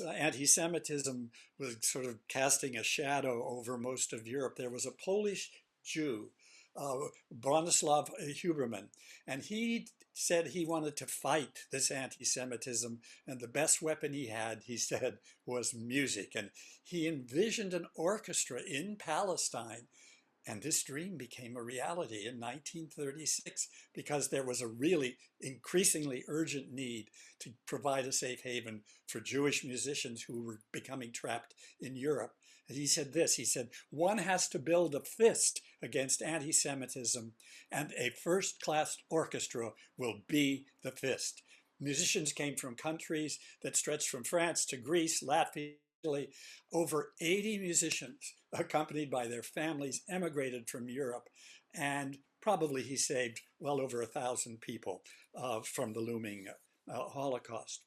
anti-Semitism was sort of casting a shadow over most of Europe, there was a Polish Jew, Bronislaw Huberman, and he said he wanted to fight this anti-Semitism, and the best weapon he had, he said, was music. And he envisioned an orchestra in Palestine, and this dream became a reality in 1936 because there was a really increasingly urgent need to provide a safe haven for Jewish musicians who were becoming trapped in Europe. And he said this, he said, one has to build a fist against anti-Semitism, and a first-class orchestra will be the fist. Musicians came from countries that stretched from France to Greece, Latvia, Italy. Over 80 musicians, accompanied by their families, emigrated from Europe, and probably he saved well over 1,000 people from the looming Holocaust.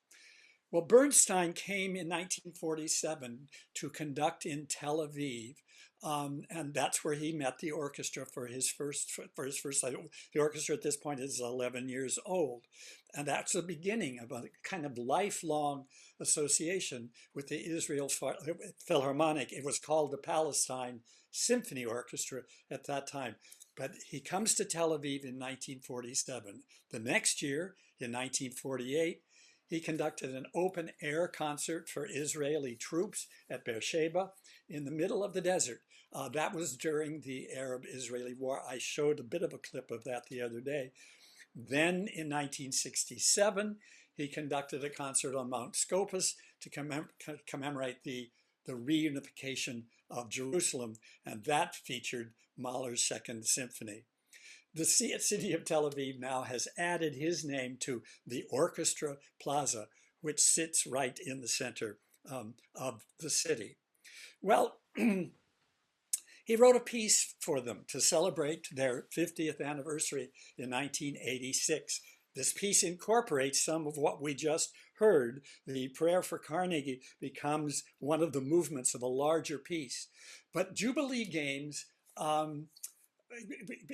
Well, Bernstein came in 1947 to conduct in Tel Aviv, and that's where he met the orchestra for his first. The orchestra at this point is 11 years old, and that's the beginning of a kind of lifelong association with the Israel Philharmonic. It was called the Palestine Symphony Orchestra at that time. But he comes to Tel Aviv in 1947. The next year, in 1948, he conducted an open-air concert for Israeli troops at Beersheba in the middle of the desert. That was during the Arab-Israeli War. I showed a bit of a clip of that the other day. Then in 1967, he conducted a concert on Mount Scopus to commemorate the reunification of Jerusalem, and that featured Mahler's Second Symphony. The city of Tel Aviv now has added his name to the Orchestra Plaza, which sits right in the center of the city. Well, he wrote a piece for them to celebrate their 50th anniversary in 1986. This piece incorporates some of what we just heard. The prayer for Carnegie becomes one of the movements of a larger piece. But Jubilee Games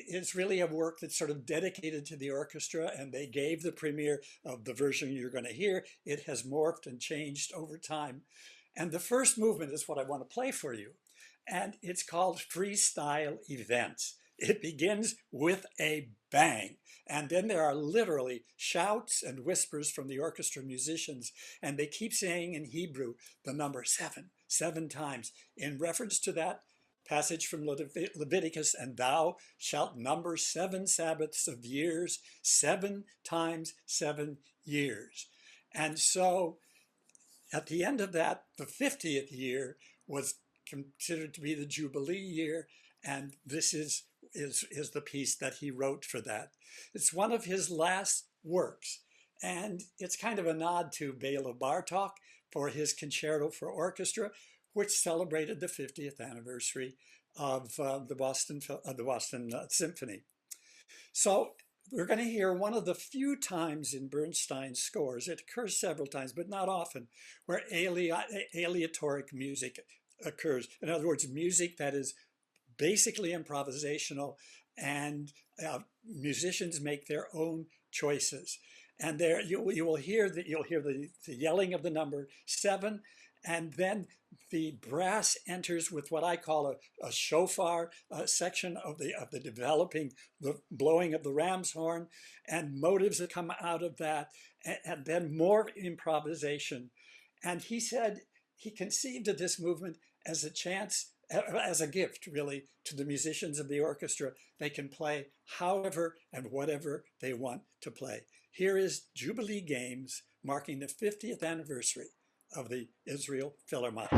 is really a work that's sort of dedicated to the orchestra, and they gave the premiere of the version you're going to hear. It has morphed and changed over time. And the first movement is what I want to play for you. And it's called Freestyle Events. It begins with a bang. And then there are literally shouts and whispers from the orchestra musicians. And they keep saying in Hebrew the number 7 times in reference to that passage from Leviticus, and thou shalt number 7 Sabbaths of years, 7 times 7 years. And so at the end of that, the 50th year was considered to be the Jubilee year, and this is the piece that he wrote for that. It's one of his last works, and it's kind of a nod to Bela Bartok for his concerto for orchestra, which celebrated the 50th anniversary of the Boston Symphony. So we're going to hear one of the few times in Bernstein's scores, it occurs several times, but not often, where aleatoric music occurs. In other words, music that is basically improvisational, and musicians make their own choices. And there you will hear the yelling of the number 7, and then the brass enters with what I call a shofar section of the developing, the blowing of the ram's horn, and motives that come out of that, and then more improvisation. And he said he conceived of this movement as a chance, as a gift, really, to the musicians of the orchestra. They can play however and whatever they want to play. Here is Jubilee Games, marking the 50th anniversary of the Israel Philharmonic.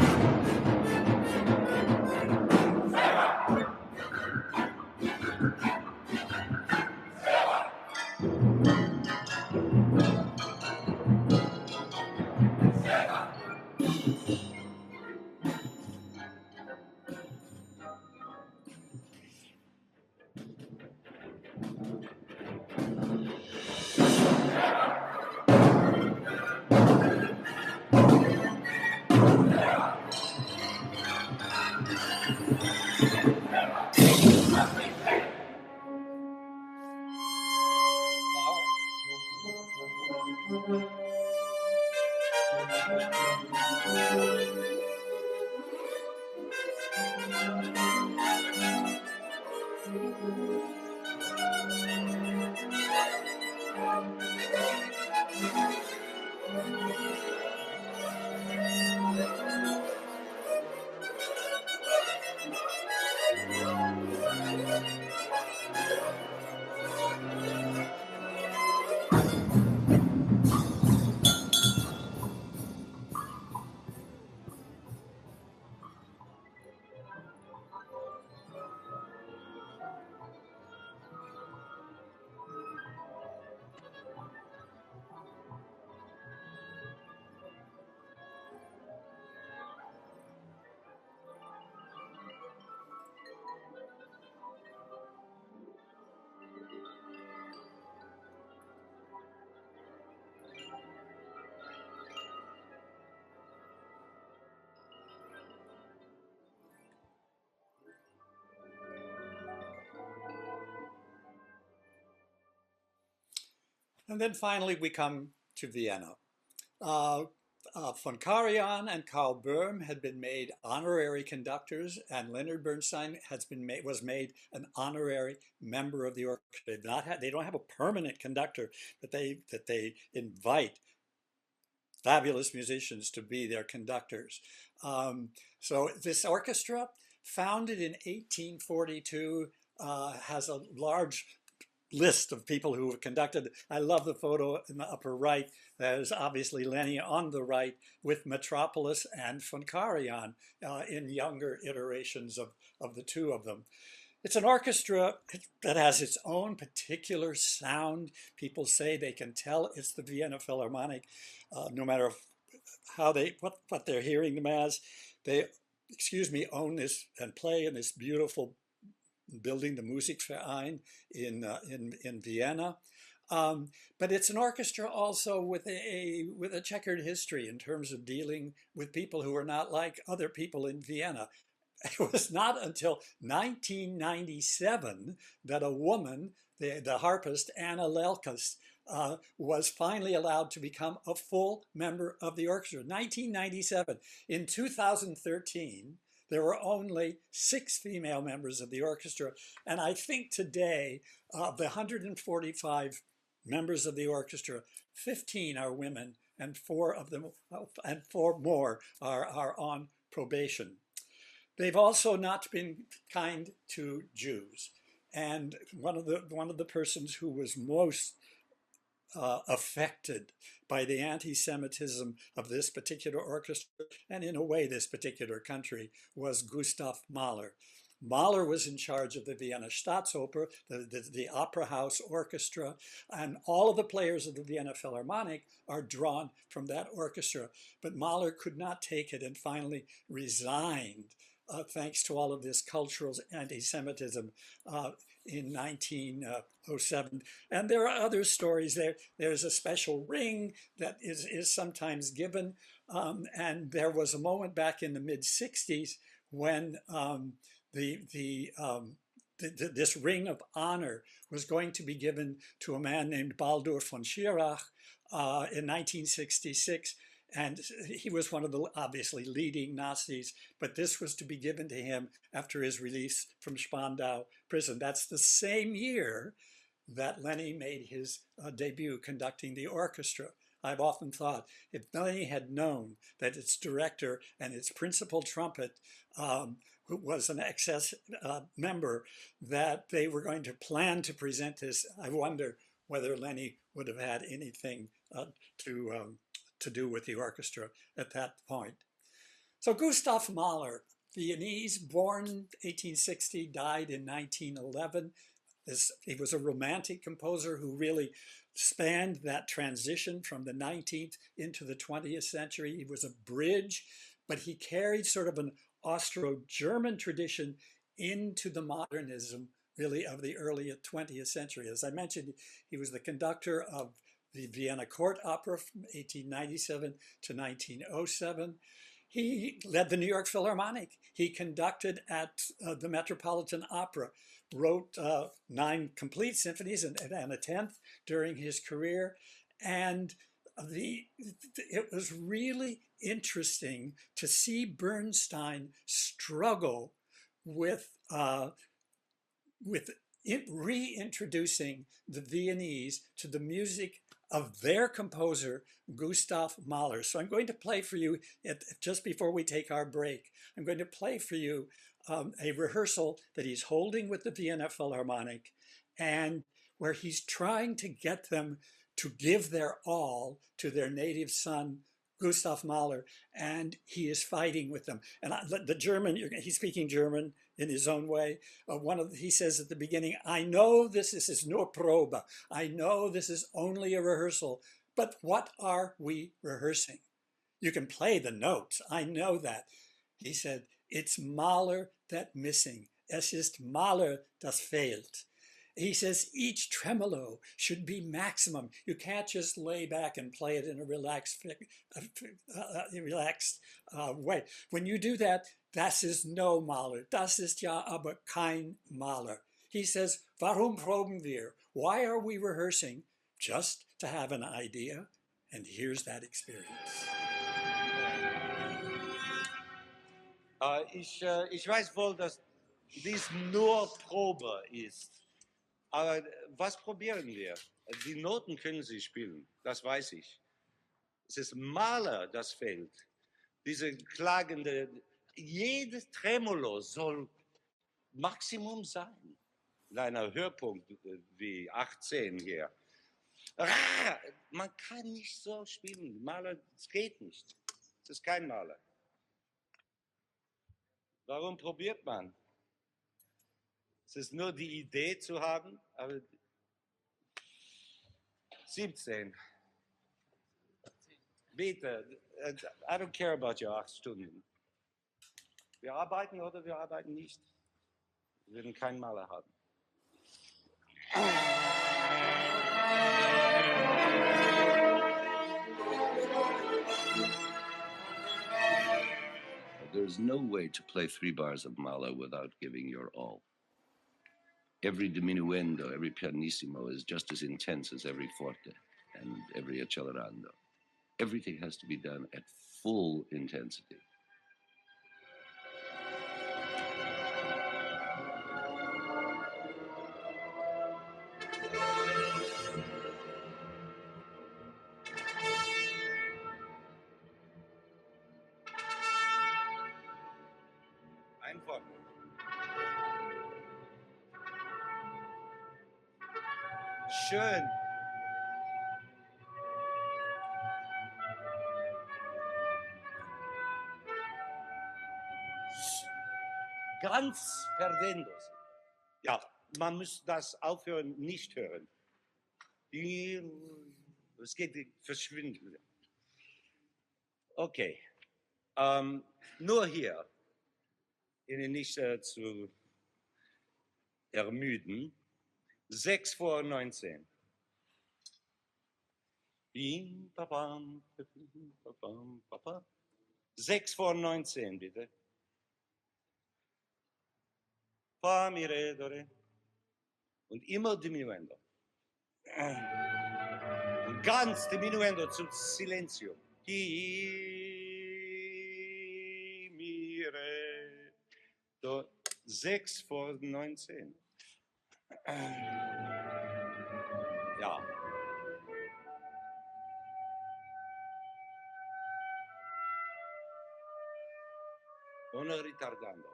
And then finally, we come to Vienna. Von Karajan and Karl Böhm had been made honorary conductors, and Leonard Bernstein was made an honorary member of the orchestra. They don't have a permanent conductor, but they invite fabulous musicians to be their conductors. So this orchestra, founded in 1842, has a large list of people who have conducted. I love the photo in the upper right. There's obviously Lenny on the right with Metropolis and Von Karajan in younger iterations of the two of them. It's an orchestra that has its own particular sound. People say they can tell it's the Vienna Philharmonic, no matter what they're hearing them as. They, own this and play in this beautiful building, the Musikverein in Vienna. But it's an orchestra also with a checkered history in terms of dealing with people who are not like other people in Vienna. It was not until 1997 that a woman, the harpist Anna Lelkes, was finally allowed to become a full member of the orchestra. 1997. In 2013, there were only 6 female members of the orchestra. And I think today, of the 145 members of the orchestra, 15 are women, and 4 more are on probation. They've also not been kind to Jews. And one of the persons who was most affected by the anti-Semitism of this particular orchestra, and in a way this particular country, was Gustav Mahler. Mahler was in charge of the Vienna Staatsoper, the opera house orchestra, and all of the players of the Vienna Philharmonic are drawn from that orchestra. But Mahler could not take it and finally resigned, thanks to all of this cultural anti-Semitism in 1907. And there are other stories there. There's a special ring that is sometimes given. And there was a moment back in the mid-60s when this ring of honor was going to be given to a man named Baldur von Schirach in 1966. And he was one of the obviously leading Nazis, but this was to be given to him after his release from Spandau prison. That's the same year that Lenny made his debut conducting the orchestra. I've often thought if Lenny had known that its director and its principal trumpet who was an excess member, that they were going to plan to present this, I wonder whether Lenny would have had anything to do with the orchestra at that point. So Gustav Mahler, Viennese, born 1860, died in 1911. He was a romantic composer who really spanned that transition from the 19th into the 20th century. He was a bridge, but he carried sort of an Austro-German tradition into the modernism, really, of the early 20th century. As I mentioned, he was the conductor of the Vienna Court Opera from 1897 to 1907. He led the New York Philharmonic. He conducted at the Metropolitan Opera, wrote 9 complete symphonies and a 10th during his career. And it was really interesting to see Bernstein struggle with with reintroducing the Viennese to the music of their composer, Gustav Mahler. So I'm going to play for you, just before we take our break, I'm going to play for you a rehearsal that he's holding with the Vienna Philharmonic, and where he's trying to get them to give their all to their native son, Gustav Mahler, and he is fighting with them. And the German, he's speaking German in his own way. He says at the beginning, I know this is nur Probe. I know this is only a rehearsal, but what are we rehearsing? You can play the notes, I know that. He said, it's Mahler that missing. Es ist Mahler das fehlt. He says each tremolo should be maximum. You can't just lay back and play it in a relaxed way. When you do that, das ist no Mahler. Das ist ja aber kein Mahler. He says, warum proben wir? Why are we rehearsing? Just to have an idea. And here's that experience. Ich weiß wohl, dass dies nur Probe ist. Aber was probieren wir? Die Noten können Sie spielen, das weiß ich. Es ist Mahler, das fehlt. Diese klagende, jedes Tremolo soll Maximum sein. In einer Hörpunkt wie 18 hier. Man kann nicht so spielen. Mahler, es geht nicht. Es ist kein Mahler. Warum probiert man? Es ist nur die Idee zu haben, aber 17. Bitte, I don't care about your 8 Stunden. Wir arbeiten oder wir arbeiten nicht. Wir werden keinen Maler haben. There's no way to play 3 bars of Mahler without giving your all. Every diminuendo, every pianissimo is just as intense as every forte and every accelerando. Everything has to be done at full intensity. Einfach. Schön. Ganz perdendos. Ja, man muss das aufhören, nicht hören. Es geht verschwinden. Okay. Nur hier, Ihnen nicht zu ermüden. 6 vor 19. 6 vor 19, bitte. Fa, mi, re, do, re. Und immer diminuendo. Und ganz diminuendo zum Silenzio. Hi, mi, re, do. 6 vor 19. Ja. Ohne ritardando.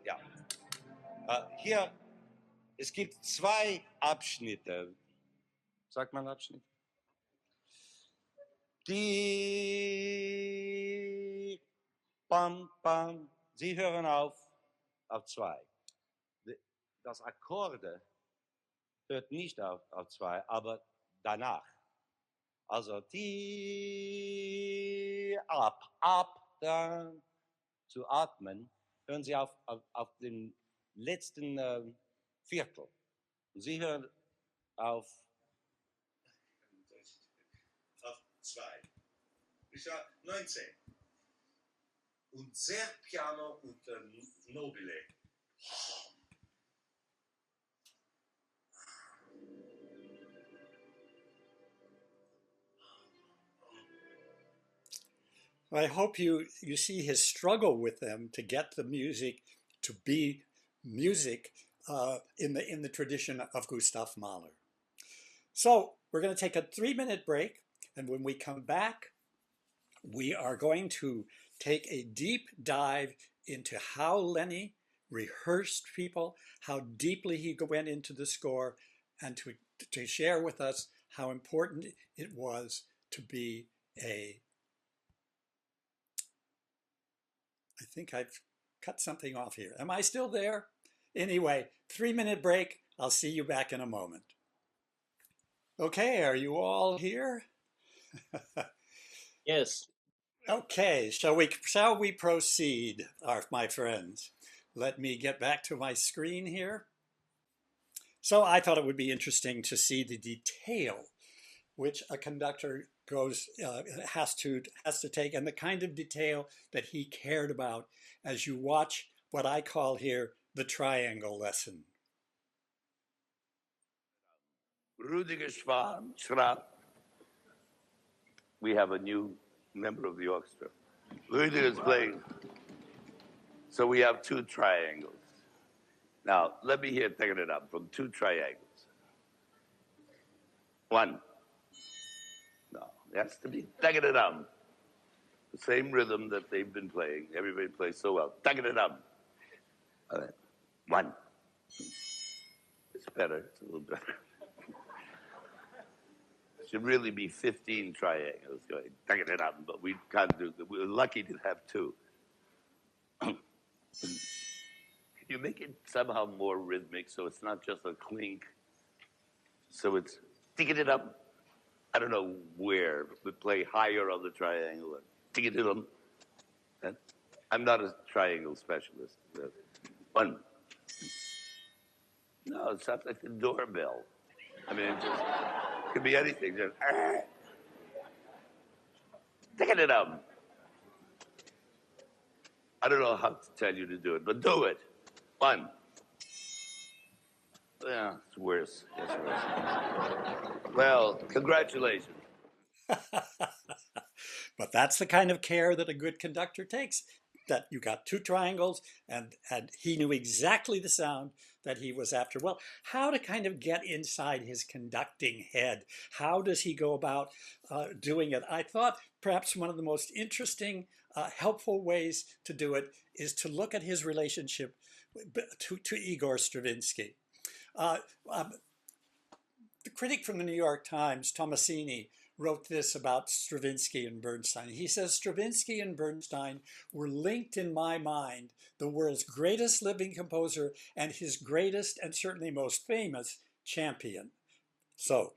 Ja. Hier, es gibt 2 Abschnitte. Sagt man Abschnitt? Die Pam, Pam. Sie hören auf 2. Das Akkorde hört nicht auf 2, aber danach. Also die ab, dann zu atmen, hören Sie auf den letzten Viertel. Und Sie hören auf 2. 19. Und sehr piano und nobile. I hope you see his struggle with them to get the music to be music in the tradition of Gustav Mahler. So we're going to take a 3-minute break, and when we come back, we are going to take a deep dive into how Lenny rehearsed people, how deeply he went into the score, and to share with us how important it was to be I think I've cut something off here. Am I still there? Anyway, 3-minute break. I'll see you back in a moment. Okay, are you all here? Yes. Okay, shall we proceed, my friends? Let me get back to my screen here. So I thought it would be interesting to see the detail which a conductor has to take, and the kind of detail that he cared about as you watch what I call here the triangle lesson. Rudiger Schrapp. We have a new member of the orchestra. Rudiger's playing. So we have 2 triangles. Now, let me hear taking it up from 2 triangles. 1. No, it has to be taking it up. The same rhythm that they've been playing. Everybody plays so well. Taking it up. 1. It's better. It's a little better. Should really be 15 triangles going, taking it up, but we can't do that. We're lucky to have 2. Can you make it somehow more rhythmic so it's not just a clink? So it's taking it up. I don't know where, but play higher on the triangle. Taking it up. I'm not a triangle specialist. 1. No, it sounds like the doorbell. I mean, it just could be anything. Just, taking it up. I don't know how to tell you to do it, but do it. 1. Yeah, it's worse. It's worse. Well, congratulations. But that's the kind of care that a good conductor takes, that you got 2 triangles and he knew exactly the sound that he was after. Well, how to kind of get inside his conducting head? How does he go about doing it? I thought perhaps one of the most interesting, helpful ways to do it is to look at his relationship to Igor Stravinsky. The critic from the New York Times, Tomasini, wrote this about Stravinsky and Bernstein. He says, Stravinsky and Bernstein were linked in my mind, the world's greatest living composer and his greatest and certainly most famous champion. So,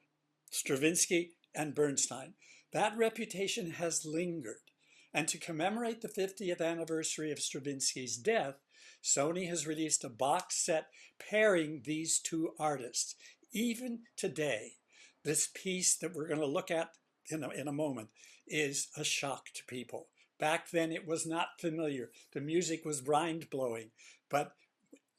Stravinsky and Bernstein. That reputation has lingered. And to commemorate the 50th anniversary of Stravinsky's death, Sony has released a box set pairing these 2 artists. Even today, this piece that we're going to look at in a moment is a shock to people. Back then, it was not familiar. The music was mind-blowing. But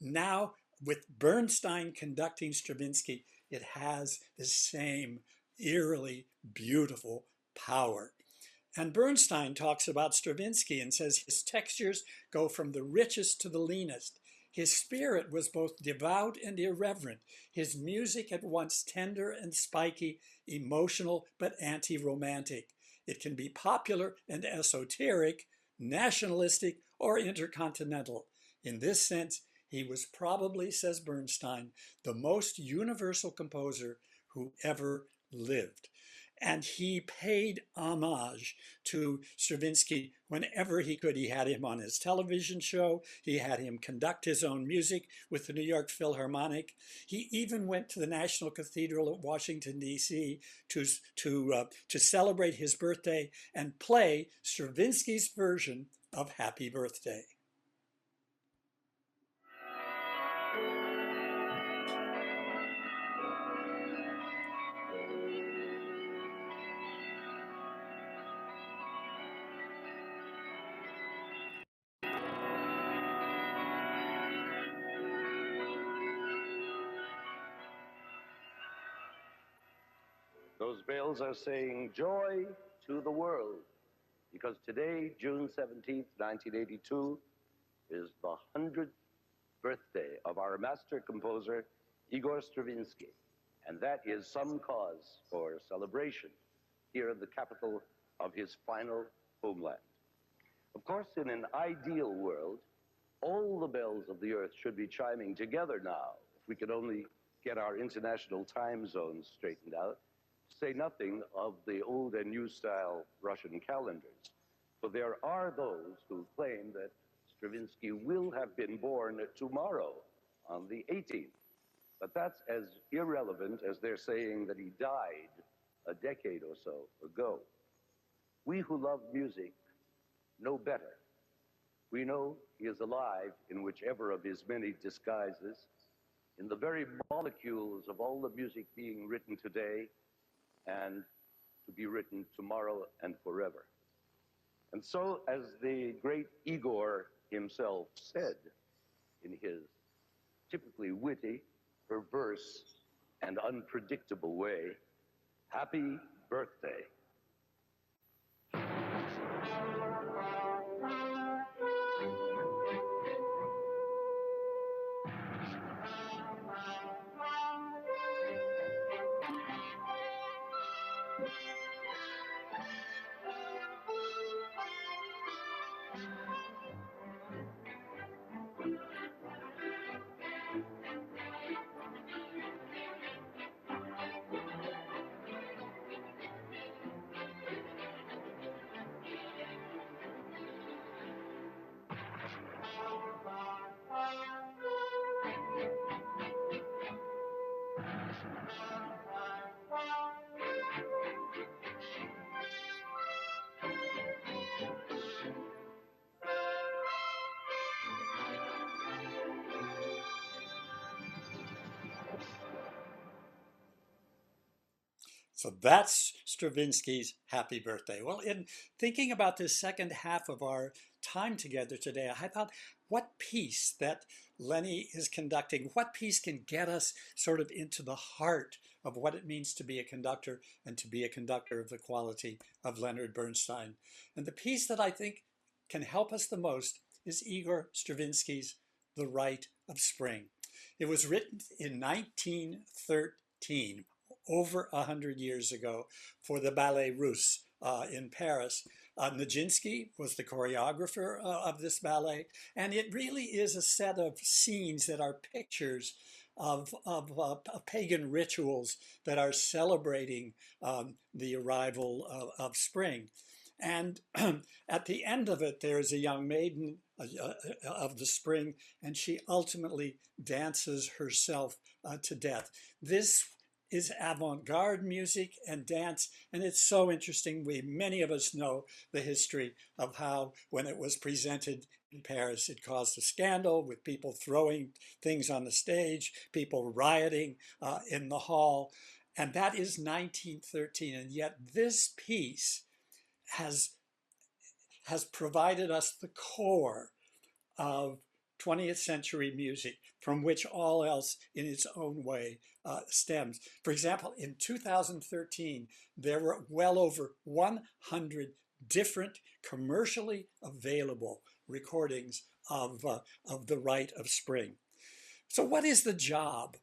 now, with Bernstein conducting Stravinsky, it has the same eerily beautiful power. And Bernstein talks about Stravinsky and says his textures go from the richest to the leanest. His spirit was both devout and irreverent. His music at once tender and spiky, emotional but anti-romantic. It can be popular and esoteric, nationalistic or intercontinental. In this sense, he was probably, says Bernstein, the most universal composer who ever lived. And he paid homage to Stravinsky whenever he could. He had him on his television show. He had him conduct his own music with the New York Philharmonic. He even went to the National Cathedral at Washington, D.C. to celebrate his birthday and play Stravinsky's version of Happy Birthday. Those bells are saying joy to the world. because today, June 17th, 1982, is the 100th birthday of our master composer, Igor Stravinsky. And that is some cause for celebration here in the capital of his final homeland. Of course, in an ideal world, all the bells of the earth should be chiming together now, if we could only get our international time zones straightened out, to say nothing of the old and new style Russian calendars. For there are those who claim that Stravinsky will have been born tomorrow on the 18th. But that's as irrelevant as they're saying that he died a decade or so ago. We who love music know better. We know he is alive in whichever of his many disguises, in the very molecules of all the music being written today and to be written tomorrow and forever. And so, as the great Igor himself said in his typically witty, perverse, and unpredictable way, happy birthday. So that's Stravinsky's Happy Birthday. Well, in thinking about this second half of our time together today, I thought, what piece that Lenny is conducting, what piece can get us sort of into the heart of what it means to be a conductor and to be a conductor of the quality of Leonard Bernstein. And the piece that I think can help us the most is Igor Stravinsky's The Rite of Spring. It was written in 1913, over 100 years ago, for the Ballet Russe in Paris. Nijinsky was the choreographer of this ballet, and it really is a set of scenes that are pictures of pagan rituals that are celebrating the arrival of spring. And at the end of it, there is a young maiden of the spring, and she ultimately dances herself to death. This is avant-garde music and dance, and it's so interesting. Many of us know the history of how, when it was presented in Paris, it caused a scandal with people throwing things on the stage, people rioting in the hall, and that is 1913. And yet this piece has provided us the core of 20th century music, from which all else in its own way stems. For example, in 2013, there were well over 100 different commercially available recordings of The Rite of Spring. So what is the job?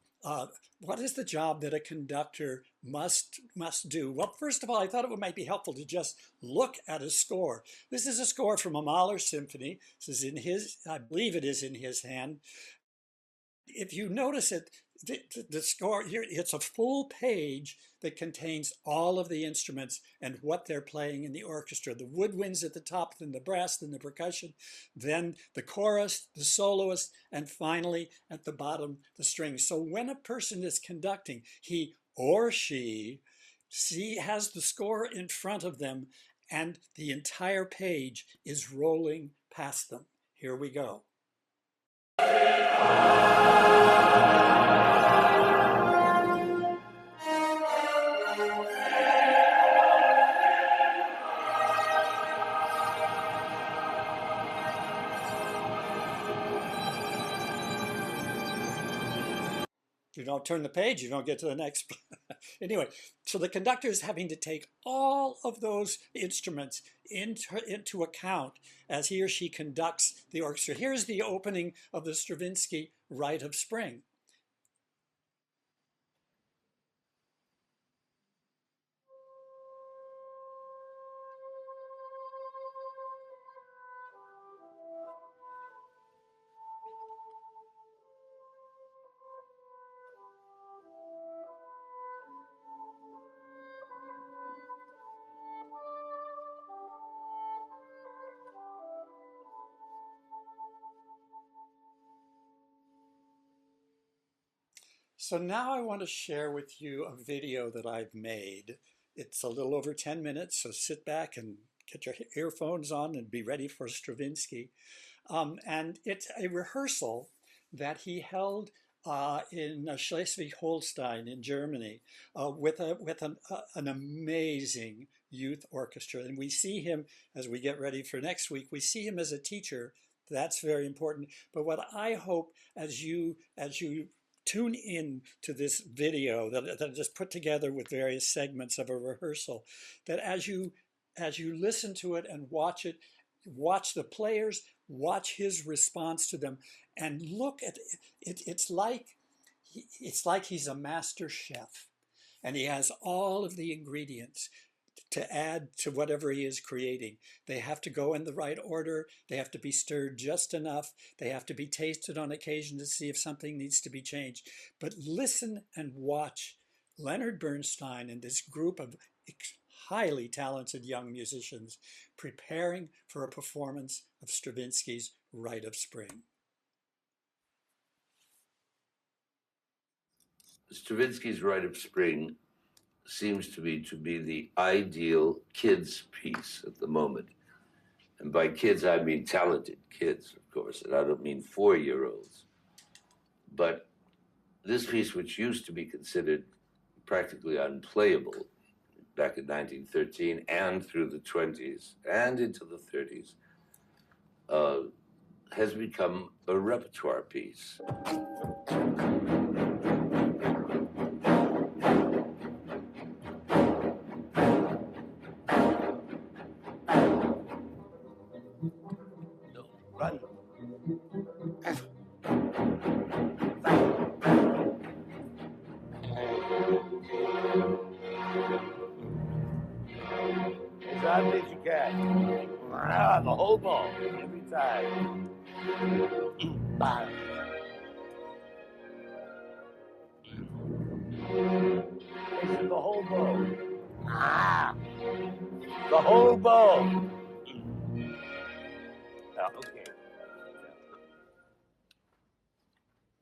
What is the job that a conductor must do? Well, first of all, I thought it might be helpful to just look at a score. This is a score from a Mahler symphony. This is in his, I believe it is in his hand. If you notice it, the score here, it's a full page that contains all of the instruments and what they're playing in the orchestra. The woodwinds at the top, then the brass, then the percussion, then the chorus, the soloist, and finally at the bottom, the strings. So when a person is conducting, he or she has the score in front of them, and the entire page is rolling past them. Here we go. If you don't turn the page, you don't get to the next. Anyway, so the conductor is having to take all of those instruments into account as he or she conducts the orchestra. Here's the opening of the Stravinsky Rite of Spring. So now I want to share with you a video that I've made. It's a little over 10 minutes, so sit back and get your earphones on and be ready for Stravinsky. And it's a rehearsal that he held in Schleswig-Holstein in Germany with an amazing youth orchestra. And we see him, as we get ready for next week, we see him as a teacher. That's very important. But what I hope as you tune in to this video that I just put together with various segments of a rehearsal, that as you listen to it and watch it, watch the players, watch his response to them, and look at it. It's like he's a master chef, and he has all of the ingredients to add to whatever he is creating. They have to go in the right order. They have to be stirred just enough. They have to be tasted on occasion to see if something needs to be changed. But listen and watch Leonard Bernstein and this group of highly talented young musicians preparing for a performance of Stravinsky's Rite of Spring. Stravinsky's Rite of Spring seems to me to be the ideal kids piece at the moment. And by kids, I mean talented kids, of course, and I don't mean 4-year-olds. But this piece, which used to be considered practically unplayable back in 1913 and through the 20s and into the 30s, has become a repertoire piece. Run. As hard as you can. The whole ball, every time. Bang. The whole bow. The whole bow. Okay.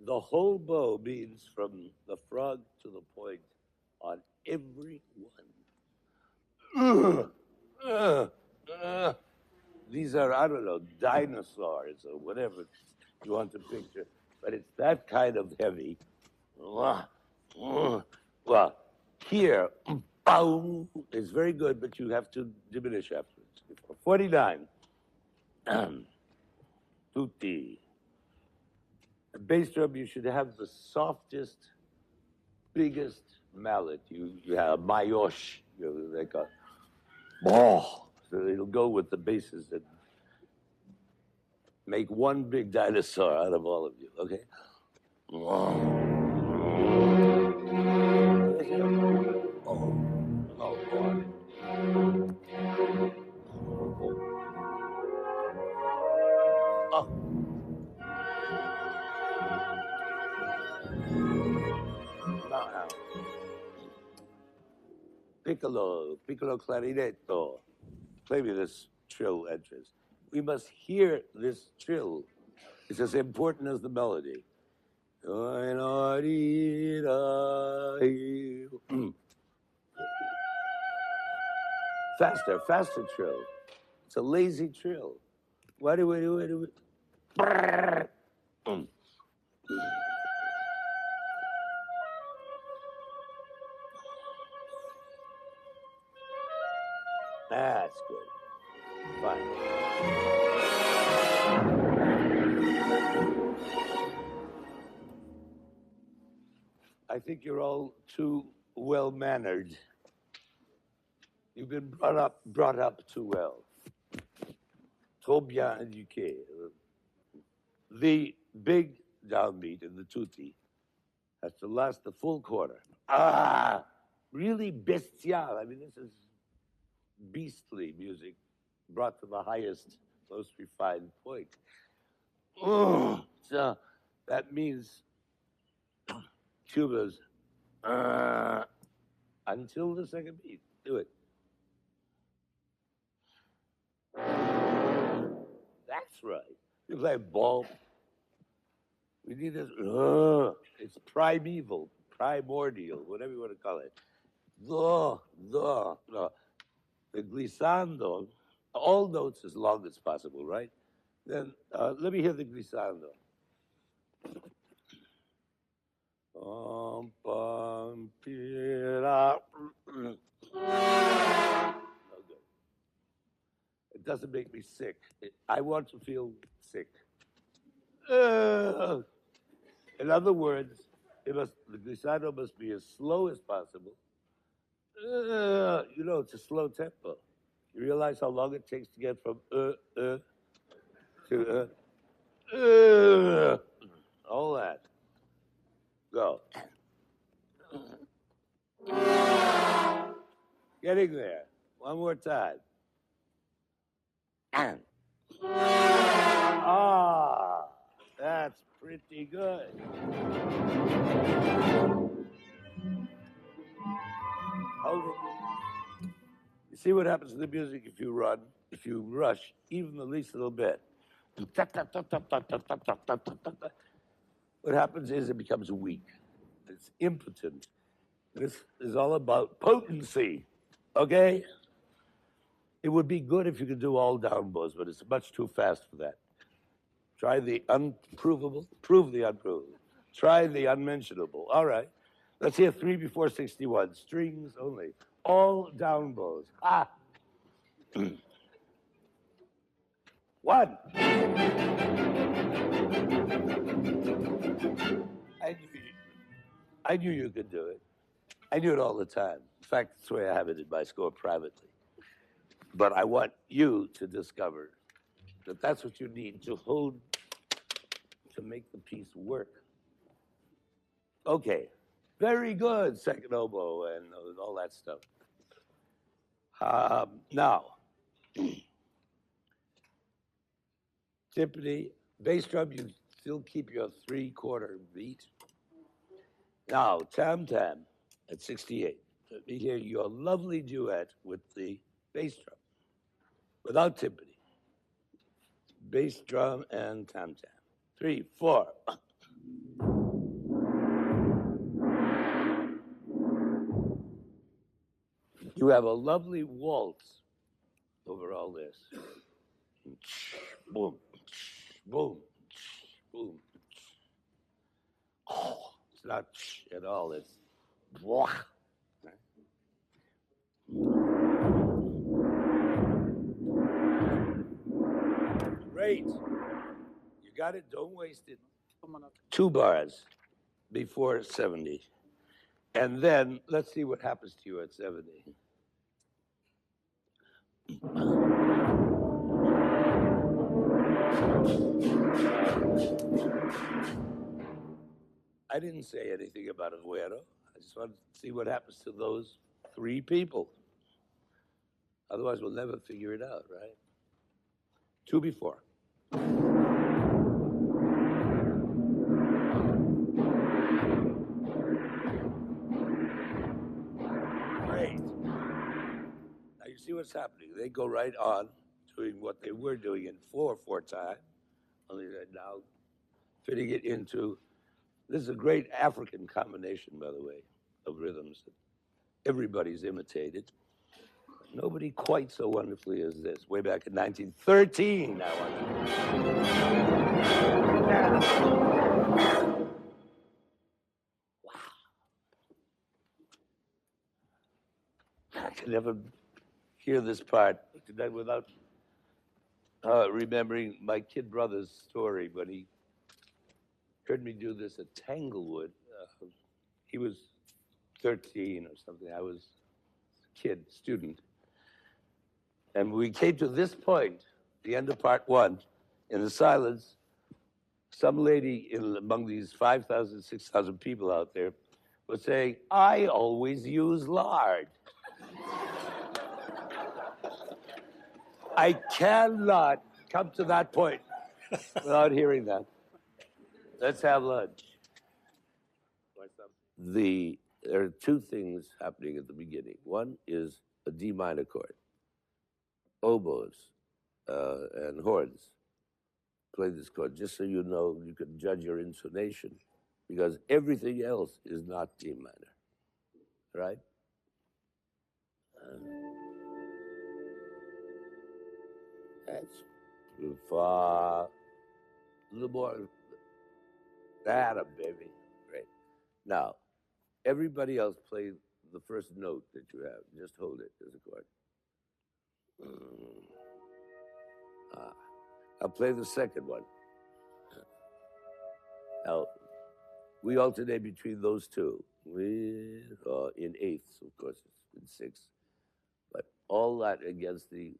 The whole bow means from the frog to the point on every one. These are, I don't know, dinosaurs or whatever you want to picture, but it's that kind of heavy. Well, here, is very good, but you have to diminish afterwards. 49. Tutti. A bass drum, you should have the softest, biggest mallet. You have mayosh, they got. So it'll go with the basses that make one big dinosaur out of all of you, okay? Piccolo clarinetto. Play me this trill entrance. We must hear this trill. It's as important as the melody. Faster, faster trill. It's a lazy trill. Why do we do it? That's good. Fine. I think you're all too well-mannered. You've been brought up too well. Trop bien éduqué. The big downbeat in the tutti has to last the full quarter. Ah, really bestial. I mean, this is beastly music brought to the highest, most refined point. Oh, so that means tubas until the second beat. Do it. That's right. You play ball. We need this. It's primeval, primordial, whatever you want to call it. The glissando, all notes as long as possible, right? Then let me hear the glissando. No good. It doesn't make me sick. I want to feel sick. In other words, the glissando must be as slow as possible. You know, it's a slow tempo. You realize how long it takes to get from to all that. Go. Getting there. One more time. Ah, that's pretty good. Hold it. You see what happens to the music if you run, if you rush, even the least little bit. What happens is it becomes weak. It's impotent. This is all about potency, okay? It would be good if you could do all down bows, but it's much too fast for that. Try the unprovable, prove the unprovable. Try the unmentionable. All right. Let's hear 3 before 61. Strings only. All down bows. Ah. 1. I knew you could do it. I knew it all the time. In fact, that's the way I have it in my score privately. But I want you to discover that that's what you need to hold, to make the piece work. Okay, very good, second oboe and all that stuff. Now, timpani, bass drum, you still keep your 3/4 beat. Now, tam-tam at 68. Let me hear your lovely duet with the bass drum, without timpani. Bass drum and tam-tam. 3, 4. You have a lovely waltz over all this. Boom, boom, boom. Oh, it's not at all, it's blah. Great. You got it, don't waste it. 2 bars before 70. And then let's see what happens to you at 70. I didn't say anything about Aguero. I just wanted to see what happens to those 3 people. Otherwise, we'll never figure it out, right? 2 before. Great. Now you see what's happening. They go right on doing what they were doing in 4/4 time, only they're now fitting it into. This is a great African combination, by the way, of rhythms that everybody's imitated. Nobody quite so wonderfully as this. Way back in 1913, now wow. I can never hear this part without remembering my kid brother's story when he heard me do this at Tanglewood. He was 13 or something. I was a kid, student. And we came to this point, the end of part one, in the silence, some lady among these 5,000, 6,000 people out there was saying, I always use lard. I cannot come to that point without hearing that. Let's have lunch. There are two things happening at the beginning. One is a D minor chord. Oboes and horns play this chord, just so you know, you can judge your intonation, because everything else is not D minor, right? That's too far. A little more. That a baby. Great. Now, everybody else play the first note that you have. Just hold it as a chord. I'll play the second one. Now, we alternate between those two. In eighths, of course, it's in sixths. But all that against the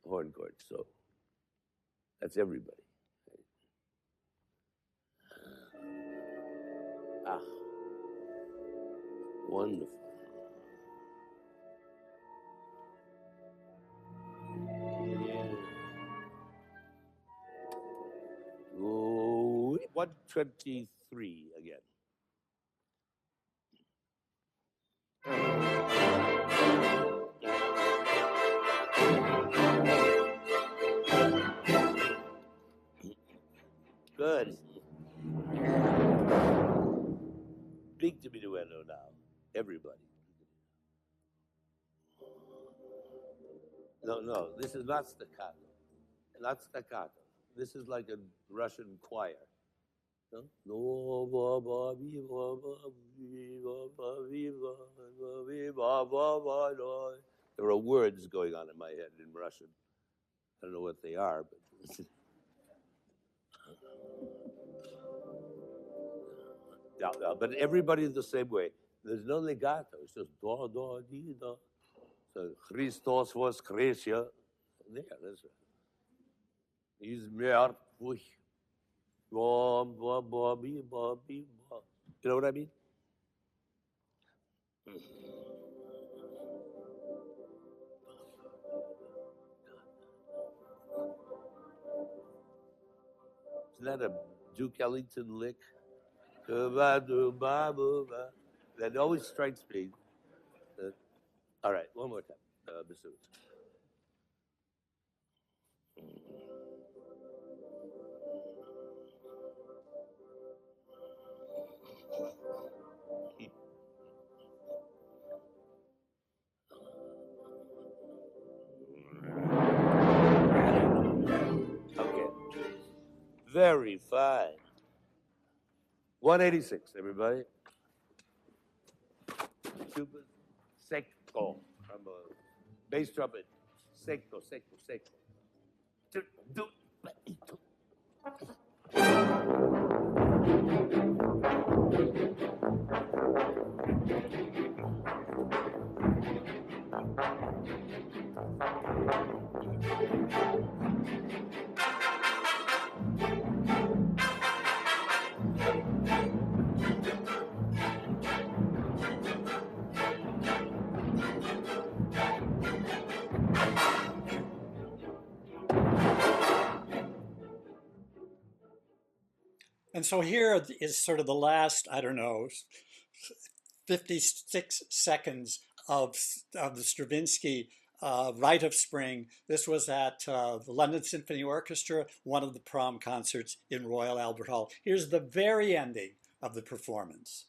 horn chord. So that's everybody. Wonderful. Oh, 123 again. Good. Big diminuendo now. Everybody. No, this is not staccato. Not staccato. This is like a Russian choir. No? There are words going on in my head in Russian. I don't know what they are, but yeah, but everybody's the same way. There's no legato. It's just do, do, di, do. So Christos воскресе. There, that's right. He's мертвый. You know what I mean? Isn't that a Duke Ellington lick? That always strikes me. All right, one more time. Bassoon. Okay. Very fine. 186, everybody. Tuba secco. From a bass trumpet. Secco, secco, secco. And so here is sort of the last, 56 seconds of the Stravinsky Rite of Spring. This was at the London Symphony Orchestra, one of the prom concerts in Royal Albert Hall. Here's the very ending of the performance.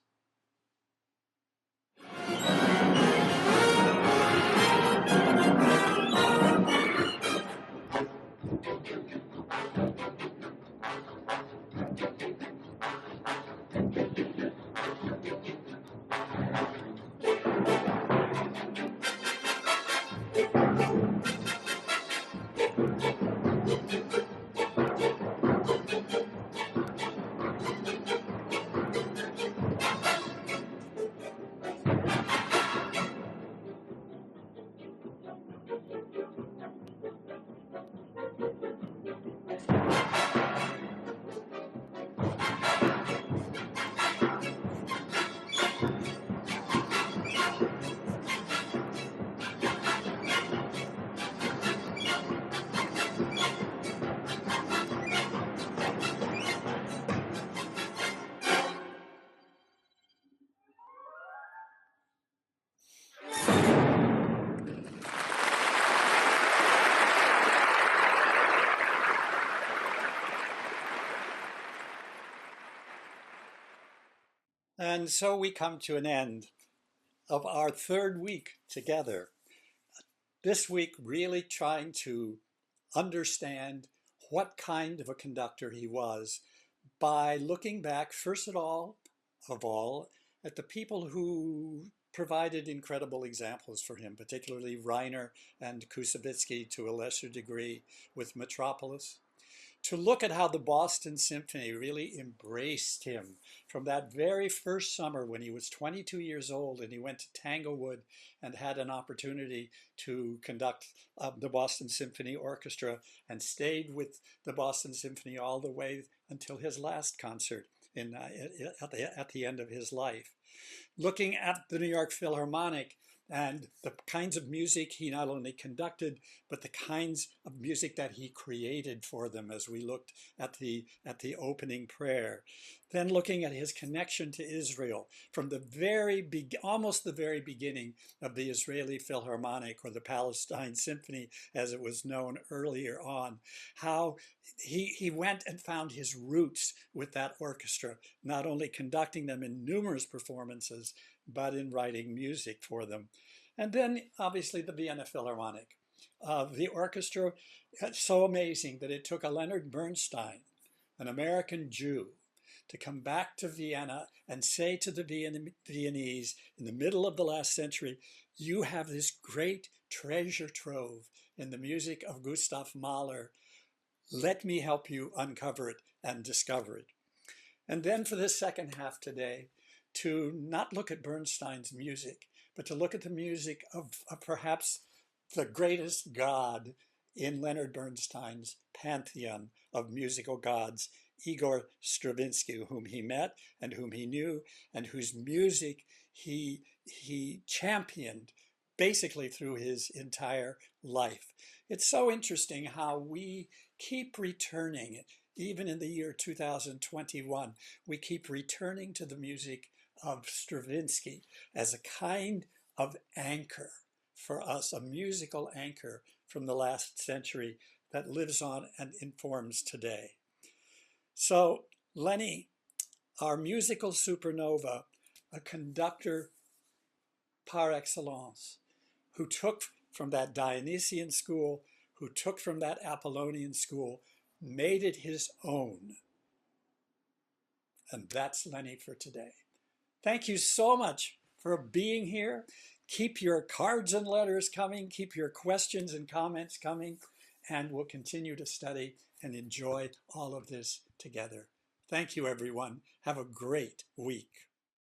And so we come to an end of our third week together. This week, really trying to understand what kind of a conductor he was by looking back, first of all, at the people who provided incredible examples for him, particularly Reiner and Koussevitzky to a lesser degree with Metropolis. To look at how the Boston Symphony really embraced him from that very first summer when he was 22 years old and he went to Tanglewood and had an opportunity to conduct the Boston Symphony Orchestra and stayed with the Boston Symphony all the way until his last concert at the end of his life. Looking at the New York Philharmonic and the kinds of music he not only conducted, but the kinds of music that he created for them as we looked at the opening prayer. Then looking at his connection to Israel from the almost the very beginning of the Israeli Philharmonic, or the Palestine Symphony as it was known earlier on, how he went and found his roots with that orchestra, not only conducting them in numerous performances, but in writing music for them. And then obviously the Vienna Philharmonic. The orchestra, so amazing that it took a Leonard Bernstein, an American Jew, to come back to Vienna and say to the Viennese in the middle of the last century, you have this great treasure trove in the music of Gustav Mahler. Let me help you uncover it and discover it. And then for this second half today, to not look at Bernstein's music, but to look at the music of perhaps the greatest god in Leonard Bernstein's pantheon of musical gods, Igor Stravinsky, whom he met and whom he knew, and whose music he championed basically through his entire life. It's so interesting how we keep returning, even in the year 2021, we keep returning to the music of Stravinsky as a kind of anchor for us, a musical anchor from the last century that lives on and informs today. So Lenny, our musical supernova, a conductor par excellence, who took from that Dionysian school, who took from that Apollonian school, made it his own. And that's Lenny for today. Thank you so much for being here. Keep your cards and letters coming. Keep your questions and comments coming. And we'll continue to study and enjoy all of this together. Thank you, everyone. Have a great week.